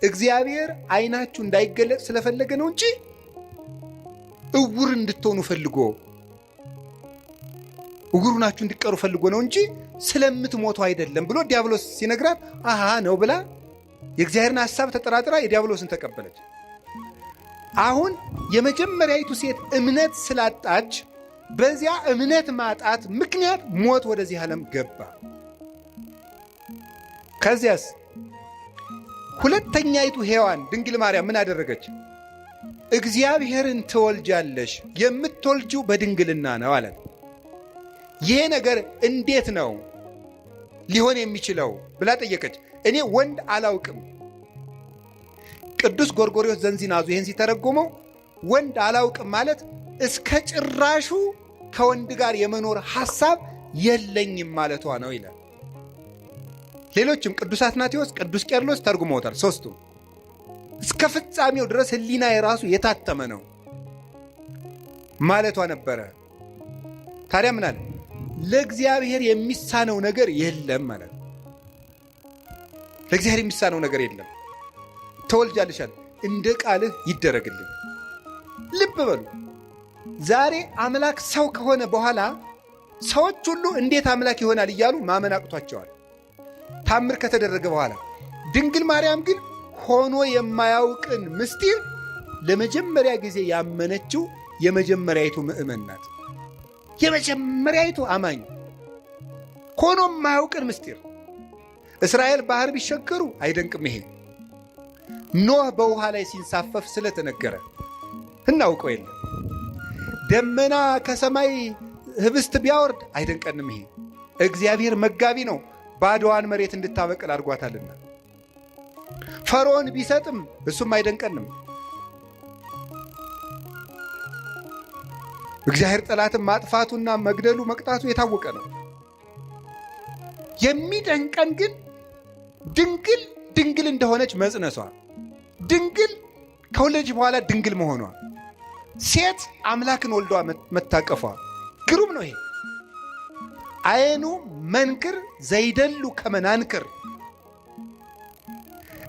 እግዚአብሔር ዓይናችሁ እንዳይገለጥ ስለፈለገ ነው እንጂ እውር እንድትሆኑ ፈልጎ እውር ናችሁ እንዲቀሩ ፈልጎ ነው እንጂ ስለምትሞቱ አይደለም ብሎ ዲያብሎስ ሲነግራት አሃ ነው ብላ የእግዚአብሔርን ሐሳብ ተጠራጥራ የዲያብሎስን ተቀበለች። አሁን የመጀመሪያይቱ ሴት እምነት ስላጣች በዚያ እምነት ማጣት ምክንያት ሞት ወደዚህ ዓለም ገባ። ከዚያስ ሁለተኛይቱ ሔዋን ድንግል ማርያም ምን አደረገች? እግዚአብሔርን ትወልጃለሽ፣ የምትወልጂው በድንግልና ነው አለ። ይሄ ነገር እንዴት ነው ሊሆን የሚችለው ብላ ጠየቀች። እኔ ወንድ አላውቅም። ቅዱስ ጎርጎርዮስ ዘንዚናዙ ይህን ሲተረጎመው ወንድ አላውቅም ማለት እስከ ጭራሹ ከወንድ ጋር የመኖር ሐሳብ የለኝም ማለቷ ነው ይላል። ሌሎችም ቅዱስ አትናቴዎስ፣ ቅዱስ ቄርሎስ ተርጉመውታል። ሦስቱም እስከ ፍጻሜው ድረስ ሕሊና የራሱ የታተመ ነው ማለቷ ነበረ። ታዲያ ምን አለ? ለእግዚአብሔር የሚሳነው ነገር የለም ማለት ነው። ለእግዚአብሔር የሚሳነው ነገር የለም። ተወልጃልሻል፣ እንደ ቃልህ ይደረግልኝ። ልብ በሉ። ዛሬ አምላክ ሰው ከሆነ በኋላ ሰዎች ሁሉ እንዴት አምላክ ይሆናል እያሉ ማመን አቅቷቸዋል፣ ታምር ከተደረገ በኋላ። ድንግል ማርያም ግን ሆኖ የማያውቅን ምስጢር ለመጀመሪያ ጊዜ ያመነችው የመጀመሪያይቱ ምእመን ናት። የመጀመሪያይቱ አማኝ ሆኖ የማያውቅን ምስጢር። እስራኤል ባህር ቢሸገሩ አይደንቅም። ይሄ ኖህ በውሃ ላይ ሲንሳፈፍ ስለተነገረ እናውቀው የለም። ደመና ከሰማይ ህብስት ቢያወርድ አይደንቀንም። ይሄ እግዚአብሔር መጋቢ ነው፣ ባዶዋን መሬት እንድታበቅል አድርጓታልና። ፈርዖን ቢሰጥም እሱም አይደንቀንም። እግዚአብሔር ጠላትን ማጥፋቱና መግደሉ መቅጣቱ የታወቀ ነው። የሚደንቀን ግን ድንግል እንደሆነች መጽነሷ፣ ድንግል ከወለደች በኋላ ድንግል መሆኗ፣ ሴት አምላክን ወልዷ መታቀፏ ግሩም ነው። ይሄ አይኑ መንክር ዘይደሉ ከመናንክር።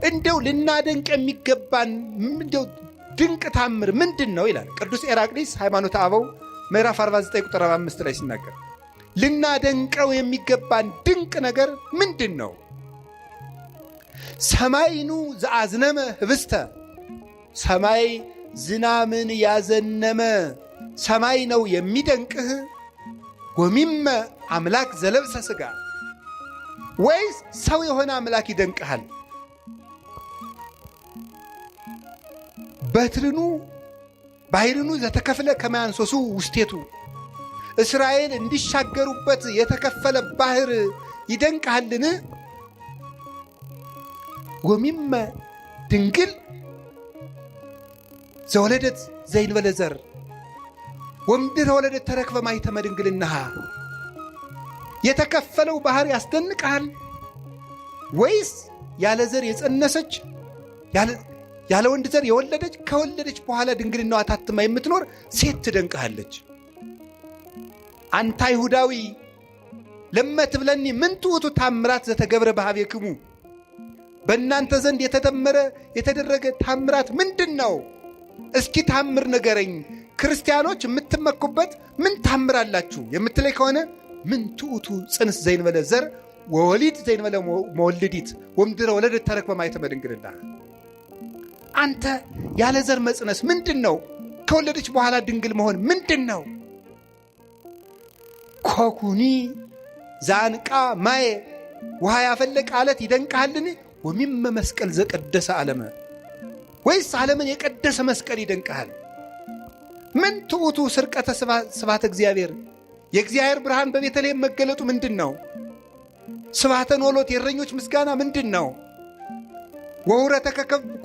እንደው ልናደንቅ የሚገባን እንደው ድንቅ ታምር ምንድን ነው ይላል ቅዱስ ኤራቅሊስ ሃይማኖተ አበው ምዕራፍ 49 ቁጥር 5 ላይ ሲናገር፣ ልናደንቀው የሚገባን ድንቅ ነገር ምንድን ነው? ሰማይኑ ዘአዝነመ ህብስተ፣ ሰማይ ዝናምን ያዘነመ ሰማይ ነው የሚደንቅህ? ወሚመ አምላክ ዘለብሰ ሥጋ፣ ወይስ ሰው የሆነ አምላክ ይደንቅሃል? በትርኑ ባሕርኑ ዘተከፍለ ከመያንሶሱ ውስቴቱ፣ እስራኤል እንዲሻገሩበት የተከፈለ ባህር ይደንቅሃልን? ወሚመ ድንግል ዘወለደት ዘይንበለ ዘር ወምድረ ወለደት ተረክበ ማኅተመ ድንግልናሃ። የተከፈለው ባህር ያስደንቅሃል ወይስ ያለ ዘር የጸነሰች ያለ ወንድ ዘር የወለደች ከወለደች በኋላ ድንግልናዋ ታትማ የምትኖር ሴት ትደንቅሃለች? አንተ አይሁዳዊ ለመትብለኒ ምን ትዑቱ ታምራት ዘተገብረ በኀቤክሙ፣ በእናንተ ዘንድ የተደረገ ታምራት ምንድን ነው? እስኪ ታምር ንገረኝ። ክርስቲያኖች የምትመኩበት ምን ታምራላችሁ የምትለይ ከሆነ ምን ትዑቱ ጽንስ ዘይንበለ ዘር ወወሊድ ዘይንበለ መወልዲት ወምድረ ወለደት ተረክበ ማኅተመ ድንግልና። አንተ ያለ ዘር መጽነስ ምንድን ነው? ከወለደች በኋላ ድንግል መሆን ምንድን ነው? ኮኩኒ ዛንቃ ማየ ውሃ ያፈለቀ አለት ይደንቅሃልን? ወሚመ መስቀል ዘቀደሰ ዓለመ፣ ወይስ ዓለምን የቀደሰ መስቀል ይደንቅሃል? ምን ትዑቱ ስርቀተ ስብሐተ እግዚአብሔር፣ የእግዚአብሔር ብርሃን በቤተልሔም መገለጡ ምንድን ነው? ስብሐተ ኖሎት የእረኞች ምስጋና ምንድን ነው? ወውረተ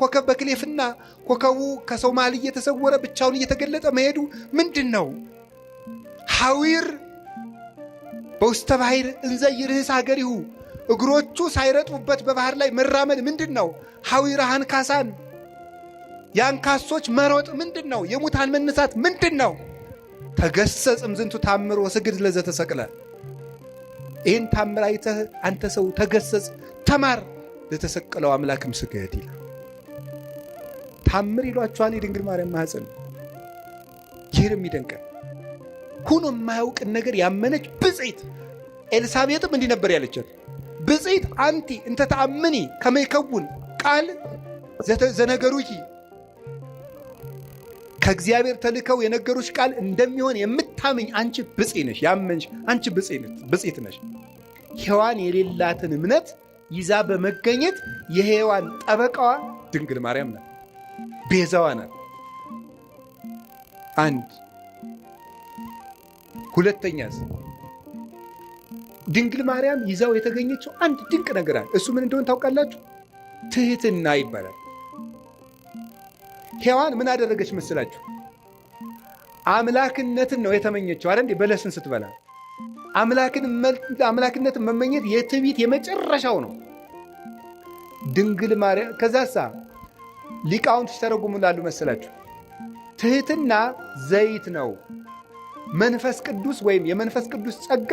ኮከብ በክሌፍና ኮከቡ ከሰው መሃል እየተሰወረ ብቻውን እየተገለጠ መሄዱ ምንድን ነው? ሐዊር በውስተ ባሕር እንዘ ይርህስ ሀገሪሁ፣ እግሮቹ ሳይረጥቡበት በባህር ላይ መራመድ ምንድን ነው? ሐዊረ አንካሳን የአንካሶች መሮጥ ምንድን ነው? የሙታን መነሳት ምንድን ነው? ተገሰጽ እምዝንቱ ታምር ወስግድ ለዘተሰቅለ። ይህን ታምር አይተህ አንተ ሰው ተገሰጽ፣ ተማር፣ ለተሰቀለው አምላክም ስገድ ይላል። ታምር ይሏችኋል የድንግል ማርያም ማኅፀን። ይህን የሚደንቀን ሁኖ የማያውቅን ነገር ያመነች ብፅዕት ኤልሳቤጥም እንዲህ ነበር ያለቻት፣ ብፅዕት አንቲ እንተ ተአምኒ ከመ ይከውን ቃል ዘነገሩኪ፣ ከእግዚአብሔር ተልከው የነገሩሽ ቃል እንደሚሆን የምታምኝ አንቺ ብፅዕት ነሽ። ያመንሽ አንቺ ብፅዕት ነሽ። ሔዋን የሌላትን እምነት ይዛ በመገኘት የሔዋን ጠበቃዋ ድንግል ማርያም ናት፣ ቤዛዋ ናት። አንድ ሁለተኛስ ድንግል ማርያም ይዛው የተገኘችው አንድ ድንቅ ነገር አለ። እሱ ምን እንደሆነ ታውቃላችሁ? ትህትና ይባላል። ሔዋን ምን አደረገች መስላችሁ? አምላክነትን ነው የተመኘችው አይደል? በለስን ስትበላ አምላክነትን መመኘት የትዕቢት የመጨረሻው ነው። ድንግል ማርያም ከዛሳ ሊቃውንት ሲተረጉሙላሉ መስላችሁ? ትህትና ዘይት ነው፣ መንፈስ ቅዱስ ወይም የመንፈስ ቅዱስ ጸጋ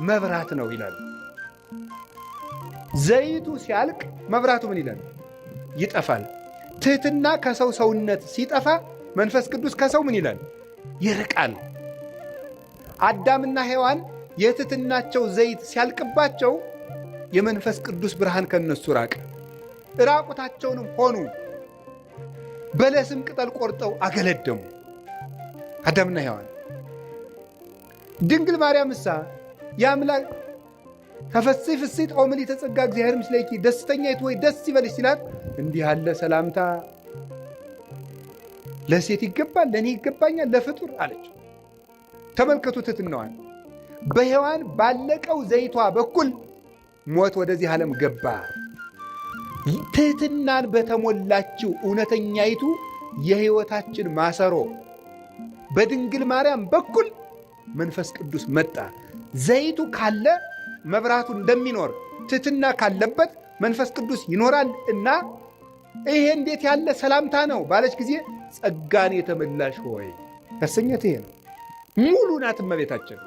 መብራት ነው ይላሉ። ዘይቱ ሲያልቅ መብራቱ ምን ይላል? ይጠፋል። ትህትና ከሰው ሰውነት ሲጠፋ መንፈስ ቅዱስ ከሰው ምን ይላል? ይርቃል። አዳምና ሔዋን የትህትናቸው ዘይት ሲያልቅባቸው የመንፈስ ቅዱስ ብርሃን ከነሱ ራቀ። ራቁታቸውንም ሆኑ። በለስም ቅጠል ቆርጠው አገለደሙ አዳምና ሔዋን። ድንግል ማርያም እሳ የአምላክ ተፈሥሒ ፍሥሕት ኦ ምልዕተ ጸጋ እግዚአብሔር ምስሌኪ፣ ደስተኛይቱ ወይ ደስ ይበልሽ ሲላት እንዲህ ያለ ሰላምታ ለሴት ይገባል? ለእኔ ይገባኛል? ለፍጡር አለች። ተመልከቱ ትሕትናዋን። በሔዋን ባለቀው ዘይቷ በኩል ሞት ወደዚህ ዓለም ገባ። ትሕትናን በተሞላችው እውነተኛይቱ የሕይወታችን ማሰሮ በድንግል ማርያም በኩል መንፈስ ቅዱስ መጣ። ዘይቱ ካለ መብራቱ እንደሚኖር ትሕትና ካለበት መንፈስ ቅዱስ ይኖራል እና ይሄ እንዴት ያለ ሰላምታ ነው ባለች ጊዜ ጸጋን የተመላሽ ሆይ ያሰኘት ይሄ ነው። ሙሉ ናት እመቤታችን።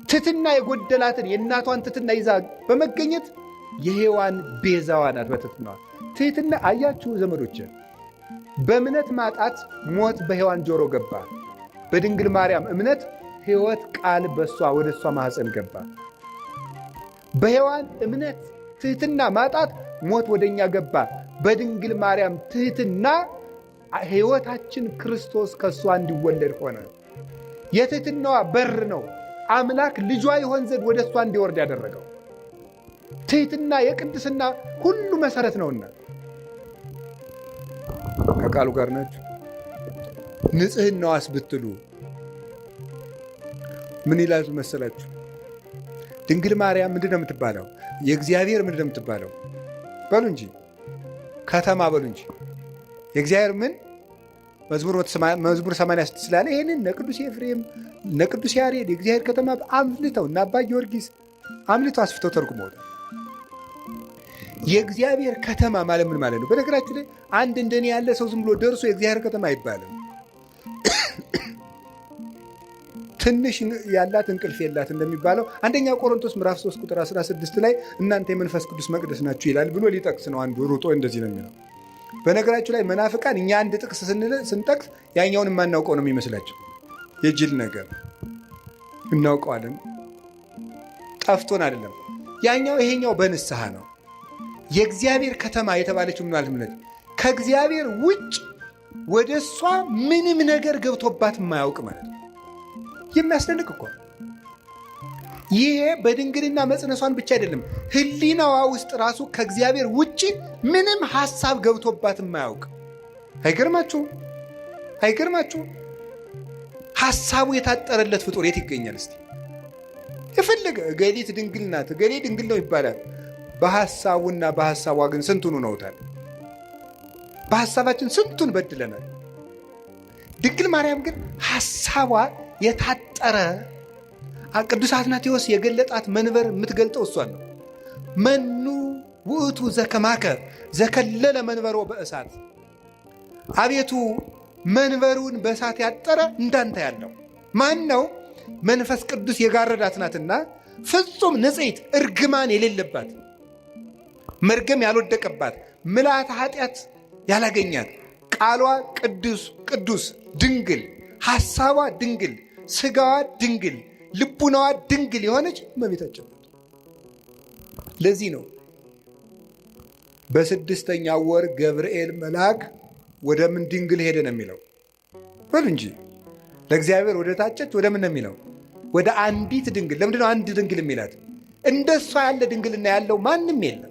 ትሕትና የጎደላትን የእናቷን ትሕትና ይዛ በመገኘት የሔዋን ቤዛዋ ናት። በትሕትናዋ ትሕትና አያችሁ ዘመዶች፣ በእምነት ማጣት ሞት በሔዋን ጆሮ ገባ። በድንግል ማርያም እምነት ሕይወት ቃል በሷ ወደ እሷ ማኅፀን ገባ። በሔዋን እምነት ትሕትና ማጣት ሞት ወደ እኛ ገባ። በድንግል ማርያም ትሕትና ሕይወታችን ክርስቶስ ከእሷ እንዲወለድ ሆነ። የትሕትናዋ በር ነው አምላክ ልጇ ይሆን ዘንድ ወደ እሷ እንዲወርድ ያደረገው። ትሕትና የቅድስና ሁሉ መሠረት ነውና ከቃሉ ጋር ናችሁ። ንጽሕናዋስ ብትሉ ምን ይላል መሰላችሁ? ድንግል ማርያም ምንድን ነው የምትባለው? የእግዚአብሔር ምንድን ነው የምትባለው? በሉ እንጂ ከተማ በሉ እንጂ። የእግዚአብሔር ምን መዝሙር 86 ስላለ ይህንን እነ ቅዱስ ኤፍሬም እነ ቅዱስ ያሬድ የእግዚአብሔር ከተማ አምልተው እና አባ ጊዮርጊስ አምልተው አስፍተው ተርጉመውታል። የእግዚአብሔር ከተማ ማለት ምን ማለት ነው? በነገራችሁ ላይ አንድ እንደኔ ያለ ሰው ዝም ብሎ ደርሶ የእግዚአብሔር ከተማ አይባልም። ትንሽ ያላት እንቅልፍ የላት እንደሚባለው አንደኛ ቆሮንቶስ ምዕራፍ 3 ቁጥር 16 ላይ እናንተ የመንፈስ ቅዱስ መቅደስ ናችሁ ይላል ብሎ ሊጠቅስ ነው። አንዱ ሩጦ እንደዚህ ነው የሚለው። በነገራችሁ ላይ መናፍቃን እኛ አንድ ጥቅስ ስንጠቅስ ያኛውን የማናውቀው ነው የሚመስላቸው። የጅል ነገር እናውቀዋለን፣ ጠፍቶን አይደለም። ያኛው ይሄኛው በንስሐ ነው። የእግዚአብሔር ከተማ የተባለችው ምን ማለት ነው? ከእግዚአብሔር ውጭ ወደ እሷ ምንም ነገር ገብቶባት የማያውቅ ማለት ነው። የሚያስደንቅ እኮ ይሄ በድንግልና መጽነሷን ብቻ አይደለም፣ ሕሊናዋ ውስጥ ራሱ ከእግዚአብሔር ውጭ ምንም ሐሳብ ገብቶባት የማያውቅ። አይገርማችሁም? አይገርማችሁም? ሐሳቡ የታጠረለት ፍጡር የት ይገኛል? እስቲ የፈለገ እገሊት ድንግል ናት፣ እገሌ ድንግል ነው ይባላል። በሐሳቡና በሐሳቧ ግን ስንቱን ነውታል። በሐሳባችን ስንቱን በድለናል። ድንግል ማርያም ግን ሐሳቧ የታጠረ ቅዱስ አትናቴዎስ የገለጣት መንበር የምትገልጠው እሷን ነው። መኑ ውእቱ ዘከማከ ዘከለለ መንበሮ በእሳት፣ አቤቱ መንበሩን በእሳት ያጠረ እንዳንተ ያለው ማን ነው? መንፈስ ቅዱስ የጋረዳት ናትና ፍጹም ንጽሕት እርግማን የሌለባት መርገም ያልወደቀባት ምልአተ ኃጢአት ያላገኛት ቃሏ ቅዱስ ቅዱስ ድንግል ሐሳቧ ድንግል ሥጋዋ ድንግል ልቡናዋ ድንግል የሆነች እመቤታችን ናት። ለዚህ ነው በስድስተኛው ወር ገብርኤል መልአክ ወደ ምን ድንግል ሄደ ነው የሚለው። በሉ እንጂ ለእግዚአብሔር ወደ ታጨች ወደ ምን ነው የሚለው? ወደ አንዲት ድንግል። ለምንድነው አንድ ድንግል የሚላት? እንደሷ ያለ ድንግልና ያለው ማንም የለም።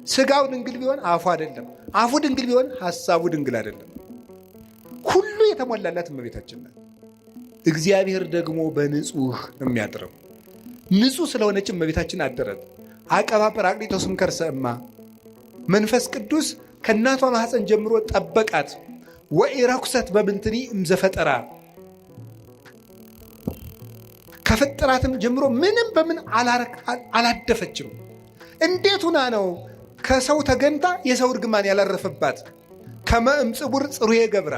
ሥጋው ድንግል ቢሆን አፉ አይደለም፣ አፉ ድንግል ቢሆን ሐሳቡ ድንግል አይደለም። ሁሉ የተሞላላት እመቤታችን ናት። እግዚአብሔር ደግሞ በንጹህ ነው የሚያድረው። ንጹህ ስለሆነች እመቤታችን አደረት። አቀባ ጰራቅሊጦስም ከርሰ እማ፣ መንፈስ ቅዱስ ከእናቷ ማኅፀን ጀምሮ ጠበቃት። ወኢረኩሰት በምንትኒ እምዘፈጠራ፣ ከፍጥራትም ጀምሮ ምንም በምን አላደፈችም። እንዴት ሁና ነው ከሰው ተገንታ የሰው እርግማን ያላረፈባት? ከመ እምጽቡር ጽሩየ ገብራ፣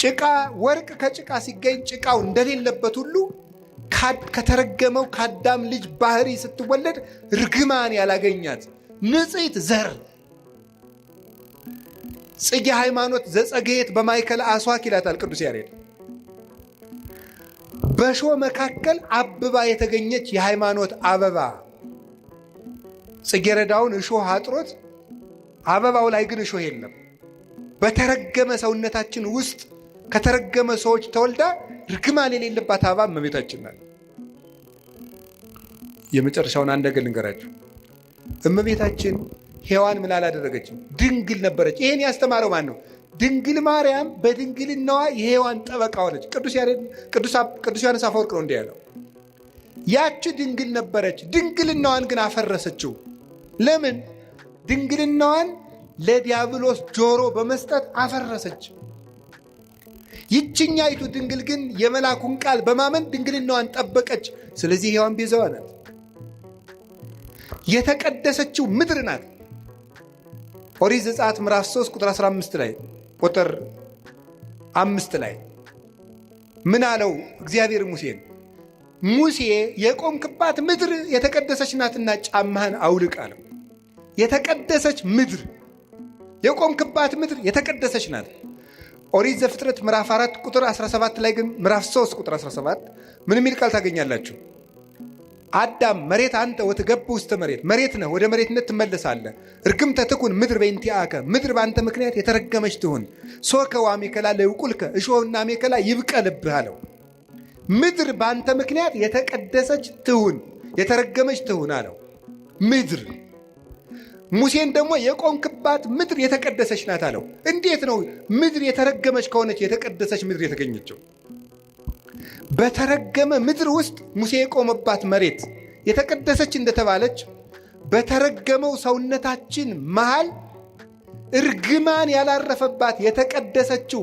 ጭቃ ወርቅ ከጭቃ ሲገኝ ጭቃው እንደሌለበት ሁሉ ከተረገመው ከአዳም ልጅ ባህሪ ስትወለድ ርግማን ያላገኛት ንጽሕት ዘር ጽጌ ሃይማኖት ዘጸገየት በማእከለ አስዋክ ይላታል ቅዱስ ያሬድ። በእሾህ መካከል አብባ የተገኘች የሃይማኖት አበባ። ጽጌረዳውን እሾህ አጥሮት አበባው ላይ ግን እሾህ የለም። በተረገመ ሰውነታችን ውስጥ ከተረገመ ሰዎች ተወልዳ ርግማን የሌለባት አበባ እመቤታችን ናት። የመጨረሻውን አንድ ነገር ልንገራችሁ። እመቤታችን ሔዋን ምን አላደረገችም? ድንግል ነበረች። ይሄን ያስተማረው ማን ነው? ድንግል ማርያም በድንግልናዋ የሔዋን ጠበቃ ሆነች። ቅዱስ ዮሐንስ አፈወርቅ ነው እንዲህ ያለው። ያቺ ድንግል ነበረች፣ ድንግልናዋን ግን አፈረሰችው። ለምን? ድንግልናዋን ለዲያብሎስ ጆሮ በመስጠት አፈረሰች። ይችኛይቱ ድንግል ግን የመልአኩን ቃል በማመን ድንግልናዋን ጠበቀች። ስለዚህ ሔዋን ቤዛዋ ናት። የተቀደሰችው ምድር ናት። ኦሪት ዘጸአት ምዕራፍ 3 ቁጥር 15 ላይ ቁጥር 5 ላይ ምን አለው እግዚአብሔር ሙሴን? ሙሴ የቆምክባት ምድር የተቀደሰች ናትና ጫማህን አውልቅ አለው። የተቀደሰች ምድር፣ የቆምክባት ምድር የተቀደሰች ናት። ኦሪት ዘፍጥረት ምዕራፍ 4 ቁጥር 17 ላይ ግን ምዕራፍ 3 ቁጥር 17 ምን የሚል ቃል ታገኛላችሁ? አዳም መሬት አንተ ወትገብ ውስተ መሬት፣ መሬት ነህ ወደ መሬትነት ትመለሳለህ። እርግምተ ትኩን ምድር በእንቲአከ፣ ምድር በአንተ ምክንያት የተረገመች ትሁን። ሶከ ወአሜከላ ለይብቁልከ፣ እሾህና አሜከላ ይብቀልብህ አለው። ምድር በአንተ ምክንያት የተቀደሰች ትሁን፣ የተረገመች ትሁን አለው። ምድር ሙሴን ደግሞ የቆምክባት ምድር የተቀደሰች ናት አለው። እንዴት ነው ምድር የተረገመች ከሆነች የተቀደሰች ምድር የተገኘችው? በተረገመ ምድር ውስጥ ሙሴ የቆመባት መሬት የተቀደሰች እንደተባለች በተረገመው ሰውነታችን መሃል እርግማን ያላረፈባት የተቀደሰችው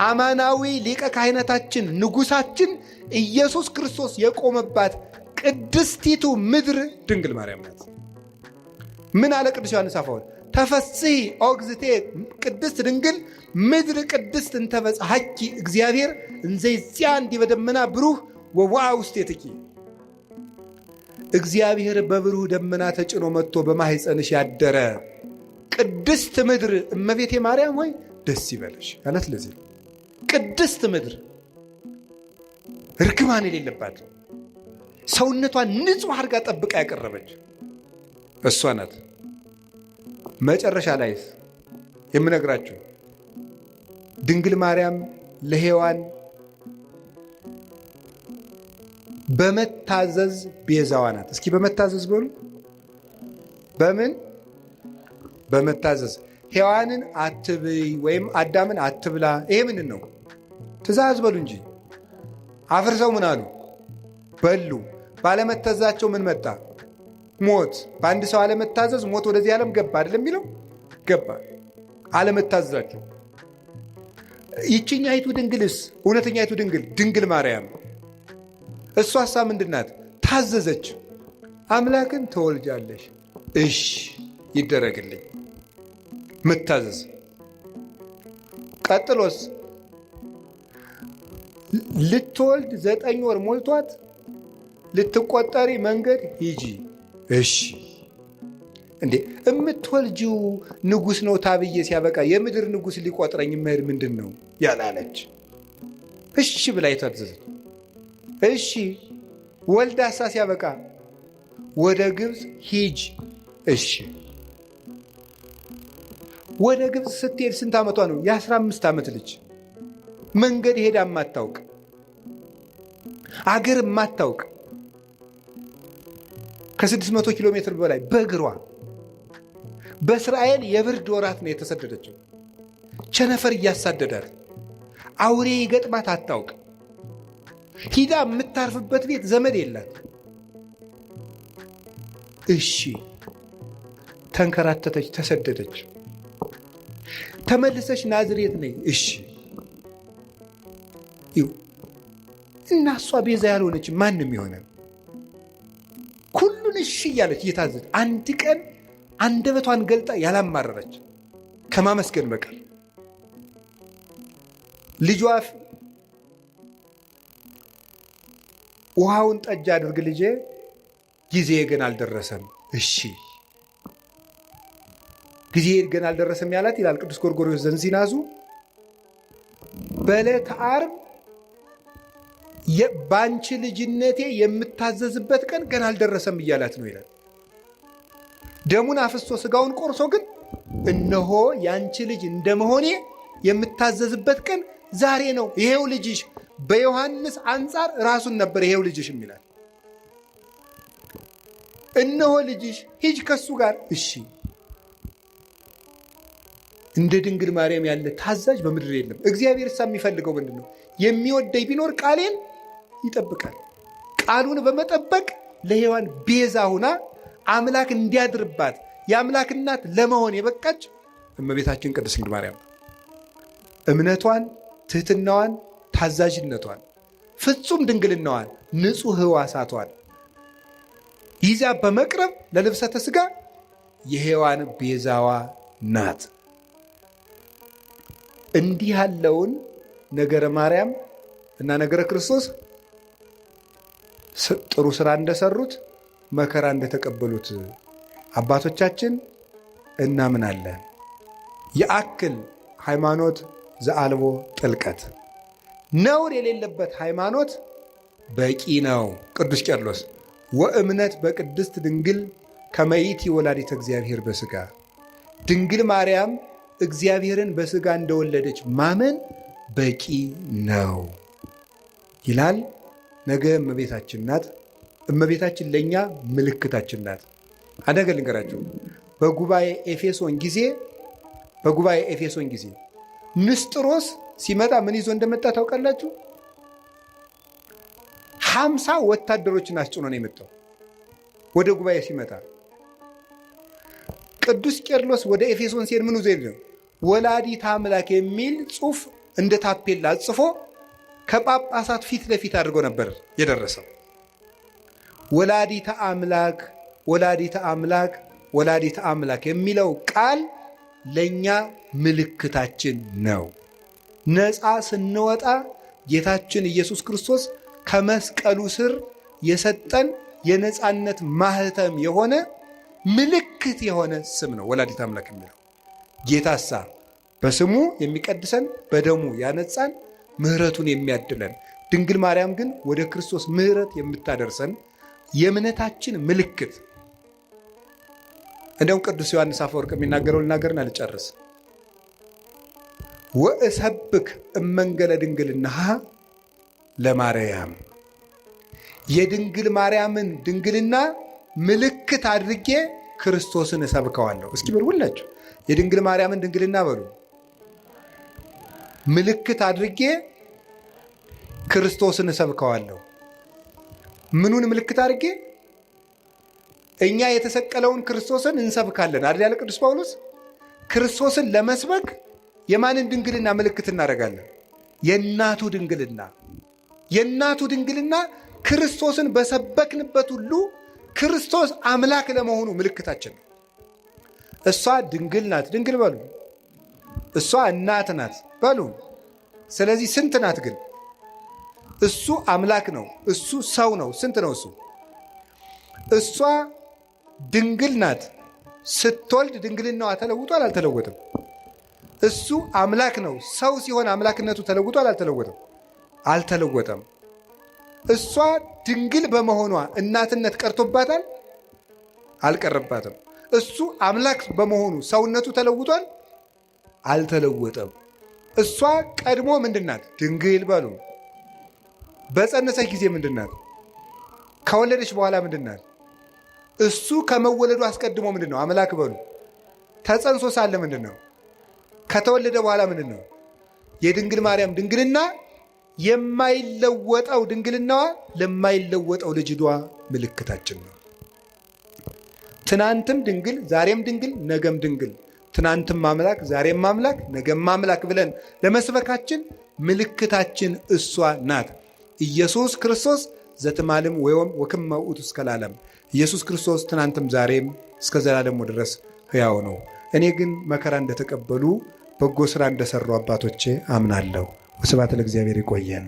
አማናዊ ሊቀ ካህናታችን ንጉሳችን ኢየሱስ ክርስቶስ የቆመባት ቅድስቲቱ ምድር ድንግል ማርያም ናት። ምን አለ ቅዱስ ዮሐንስ አፈወርቅ? ተፈሥሒ ኦግዝቴ ቅድስት ድንግል ምድር ቅድስት እንተ በጽሐኪ እግዚአብሔር እንዘ ይጽአን ዲበ ደመና ብሩህ ወወአ ውስቴትኪ። እግዚአብሔር በብሩህ ደመና ተጭኖ መጥቶ በማኅፀንሽ ያደረ ቅድስት ምድር እመቤቴ ማርያም ሆይ ደስ ይበለሽ አላት። ለዚህ ቅድስት ምድር ርግማን የሌለባት ሰውነቷን ንጹሕ አድርጋ ጠብቃ ያቀረበች እሷ ናት። መጨረሻ ላይስ የምነግራችሁ ድንግል ማርያም ለሔዋን በመታዘዝ ቤዛዋ ናት። እስኪ በመታዘዝ በሉ። በምን? በመታዘዝ ሔዋንን አትብይ ወይም አዳምን አትብላ። ይሄ ምንድን ነው? ትእዛዝ በሉ እንጂ አፍርሰው ምን አሉ? በሉ። ባለመታዘዛቸው ምን መጣ? ሞት። በአንድ ሰው አለመታዘዝ ሞት ወደዚህ ዓለም ገባ አይደለም የሚለው? ገባ። አለመታዘዛቸው። ይችኛይቱ ድንግልስ እውነተኛይቱ ድንግል ማርያም እሷሳ ምንድናት? ታዘዘች። አምላክን ትወልጃለሽ፣ እሺ ይደረግልኝ። መታዘዝ። ቀጥሎስ ልትወልድ 9 ወር ሞልቷት ልትቆጠሪ መንገድ ሂጂ፣ እሺ። እንዴ እምትወልጂው ንጉሥ ነው ታብዬ ሲያበቃ የምድር ንጉሥ ሊቆጥረኝ መሄድ ምንድን ነው ያላለች? እሺ ብላ የታዘዘች። እሺ ወልዳሳ ሲያበቃ ወደ ግብፅ ሂጅ፣ እሺ። ወደ ግብፅ ስትሄድ ስንት ዓመቷ ነው? የ15 ዓመት ልጅ። መንገድ ሄዳ የማታውቅ አገር የማታውቅ ከ600 ኪሎ ሜትር በላይ በእግሯ በእስራኤል የብርድ ወራት ነው የተሰደደችው። ቸነፈር እያሳደዳት አውሬ ይገጥማት አታውቅ። ሂዳ የምታርፍበት ቤት ዘመድ የላት። እሺ ተንከራተተች፣ ተሰደደች። ተመልሰች ናዝሬት ነኝ፣ እሺ። እና እሷ ቤዛ ያልሆነች ማንም የሆነ ሁሉን እሺ እያለች እየታዘች አንድ ቀን አንደበቷን ገልጣ ያላማረረች ከማመስገን በቀር ልጇ ውሃውን ጠጅ አድርግ ልጄ፣ ጊዜ ግን አልደረሰም፣ እሺ። ጊዜ ግን አልደረሰም ያላት ይላል ቅዱስ ጎርጎርዮስ ዘንዚናዙ በዕለተ ዓርብ በአንቺ ልጅነቴ የምታዘዝበት ቀን ገና አልደረሰም እያላት ነው ይላል። ደሙን አፍሶ ስጋውን ቆርሶ ግን እነሆ የአንቺ ልጅ እንደመሆኔ የምታዘዝበት ቀን ዛሬ ነው፣ ይሄው ልጅሽ። በዮሐንስ አንጻር ራሱን ነበር ይሄው ልጅሽ የሚላል። እነሆ ልጅሽ፣ ሂጅ ከሱ ጋር፣ እሺ። እንደ ድንግል ማርያም ያለ ታዛዥ በምድር የለም። እግዚአብሔር እሳ የሚፈልገው ምንድን ነው? የሚወደኝ ቢኖር ቃሌን ይጠብቃል። ቃሉን በመጠበቅ ለሔዋን ቤዛ ሁና አምላክ እንዲያድርባት የአምላክ እናት ለመሆን የበቃች እመቤታችን ቅድስት ድንግል ማርያም እምነቷን፣ ትህትናዋን፣ ታዛዥነቷን፣ ፍጹም ድንግልናዋን፣ ንጹሕ ሕዋሳቷን ይዛ በመቅረብ ለልብሰተ ሥጋ የሔዋን ቤዛዋ ናት። እንዲህ ያለውን ነገረ ማርያም እና ነገረ ክርስቶስ ጥሩ ስራ እንደሰሩት መከራ እንደተቀበሉት አባቶቻችን እናምናለን። የአክል ሃይማኖት ዘአልቦ ጥልቀት፣ ነውር የሌለበት ሃይማኖት በቂ ነው። ቅዱስ ቄርሎስ ወእምነት በቅድስት ድንግል ከመይእቲ ወላዲተ እግዚአብሔር በሥጋ፣ ድንግል ማርያም እግዚአብሔርን በሥጋ እንደወለደች ማመን በቂ ነው ይላል። ነገ እመቤታችን ናት። እመቤታችን ለእኛ ምልክታችን ናት። አንድ ነገር ልንገራችሁ። በጉባኤ ኤፌሶን ጊዜ ንስጥሮስ ሲመጣ ምን ይዞ እንደመጣ ታውቃላችሁ? 50 ወታደሮችን አስጭኖ ነው የመጣው። ወደ ጉባኤ ሲመጣ ቅዱስ ቄርሎስ ወደ ኤፌሶን ሲሄድ ምን ይዞ ነው? ወላዲተ አምላክ የሚል ጽሑፍ እንደ ታፔላ ጽፎ ከጳጳሳት ፊት ለፊት አድርጎ ነበር የደረሰው። ወላዲተ አምላክ ወላዲተ አምላክ ወላዲተ አምላክ የሚለው ቃል ለእኛ ምልክታችን ነው። ነፃ ስንወጣ ጌታችን ኢየሱስ ክርስቶስ ከመስቀሉ ስር የሰጠን የነፃነት ማህተም የሆነ ምልክት የሆነ ስም ነው ወላዲተ አምላክ የሚለው። ጌታሳ በስሙ የሚቀድሰን በደሙ ያነጻን ምሕረቱን የሚያድለን፣ ድንግል ማርያም ግን ወደ ክርስቶስ ምሕረት የምታደርሰን የእምነታችን ምልክት። እንደውም ቅዱስ ዮሐንስ አፈወርቅ የሚናገረው ልናገርን አልጨርስ። ወእሰብክ እመንገለ ድንግልናሃ ለማርያም፣ የድንግል ማርያምን ድንግልና ምልክት አድርጌ ክርስቶስን እሰብከዋለሁ። እስኪ በሉ ሁላችሁ የድንግል ማርያምን ድንግልና በሉ። ምልክት አድርጌ ክርስቶስን እሰብከዋለሁ። ምኑን ምልክት አድርጌ? እኛ የተሰቀለውን ክርስቶስን እንሰብካለን አይደል ያለ ቅዱስ ጳውሎስ። ክርስቶስን ለመስበክ የማንን ድንግልና ምልክት እናደርጋለን? የእናቱ ድንግልና። የእናቱ ድንግልና ክርስቶስን በሰበክንበት ሁሉ ክርስቶስ አምላክ ለመሆኑ ምልክታችን ነው። እሷ ድንግል ናት፣ ድንግል በሉ። እሷ እናት ናት በሉ። ስለዚህ ስንት ናት ግን? እሱ አምላክ ነው፣ እሱ ሰው ነው። ስንት ነው እሱ? እሷ ድንግል ናት። ስትወልድ ድንግልናዋ ተለውጧል አልተለወጠም? እሱ አምላክ ነው። ሰው ሲሆን አምላክነቱ ተለውጧል አልተለወጠም? አልተለወጠም። እሷ ድንግል በመሆኗ እናትነት ቀርቶባታል አልቀረባትም? እሱ አምላክ በመሆኑ ሰውነቱ ተለውጧል አልተለወጠም? እሷ ቀድሞ ምንድናት? ድንግል በሉ። በጸነሰች ጊዜ ምንድናት? ከወለደች በኋላ ምንድናት? እሱ ከመወለዱ አስቀድሞ ምንድን ነው? አምላክ በሉ። ተጸንሶ ሳለ ምንድን ነው? ከተወለደ በኋላ ምንድን ነው? የድንግል ማርያም ድንግልና የማይለወጠው ድንግልናዋ ለማይለወጠው ልጅዷ ምልክታችን ነው። ትናንትም ድንግል ዛሬም ድንግል ነገም ድንግል፣ ትናንትም አምላክ ዛሬም አምላክ ነገም አምላክ ብለን ለመስበካችን ምልክታችን እሷ ናት። ኢየሱስ ክርስቶስ ዘትማልም ወይም ወክመ ውእቱ እስከ ለዓለም። ኢየሱስ ክርስቶስ ትናንትም ዛሬም እስከ ዘላለሙ ድረስ ሕያው ነው። እኔ ግን መከራ እንደተቀበሉ በጎ ሥራ እንደሰሩ አባቶቼ አምናለሁ። ወስብሐት ለእግዚአብሔር። ይቆየን።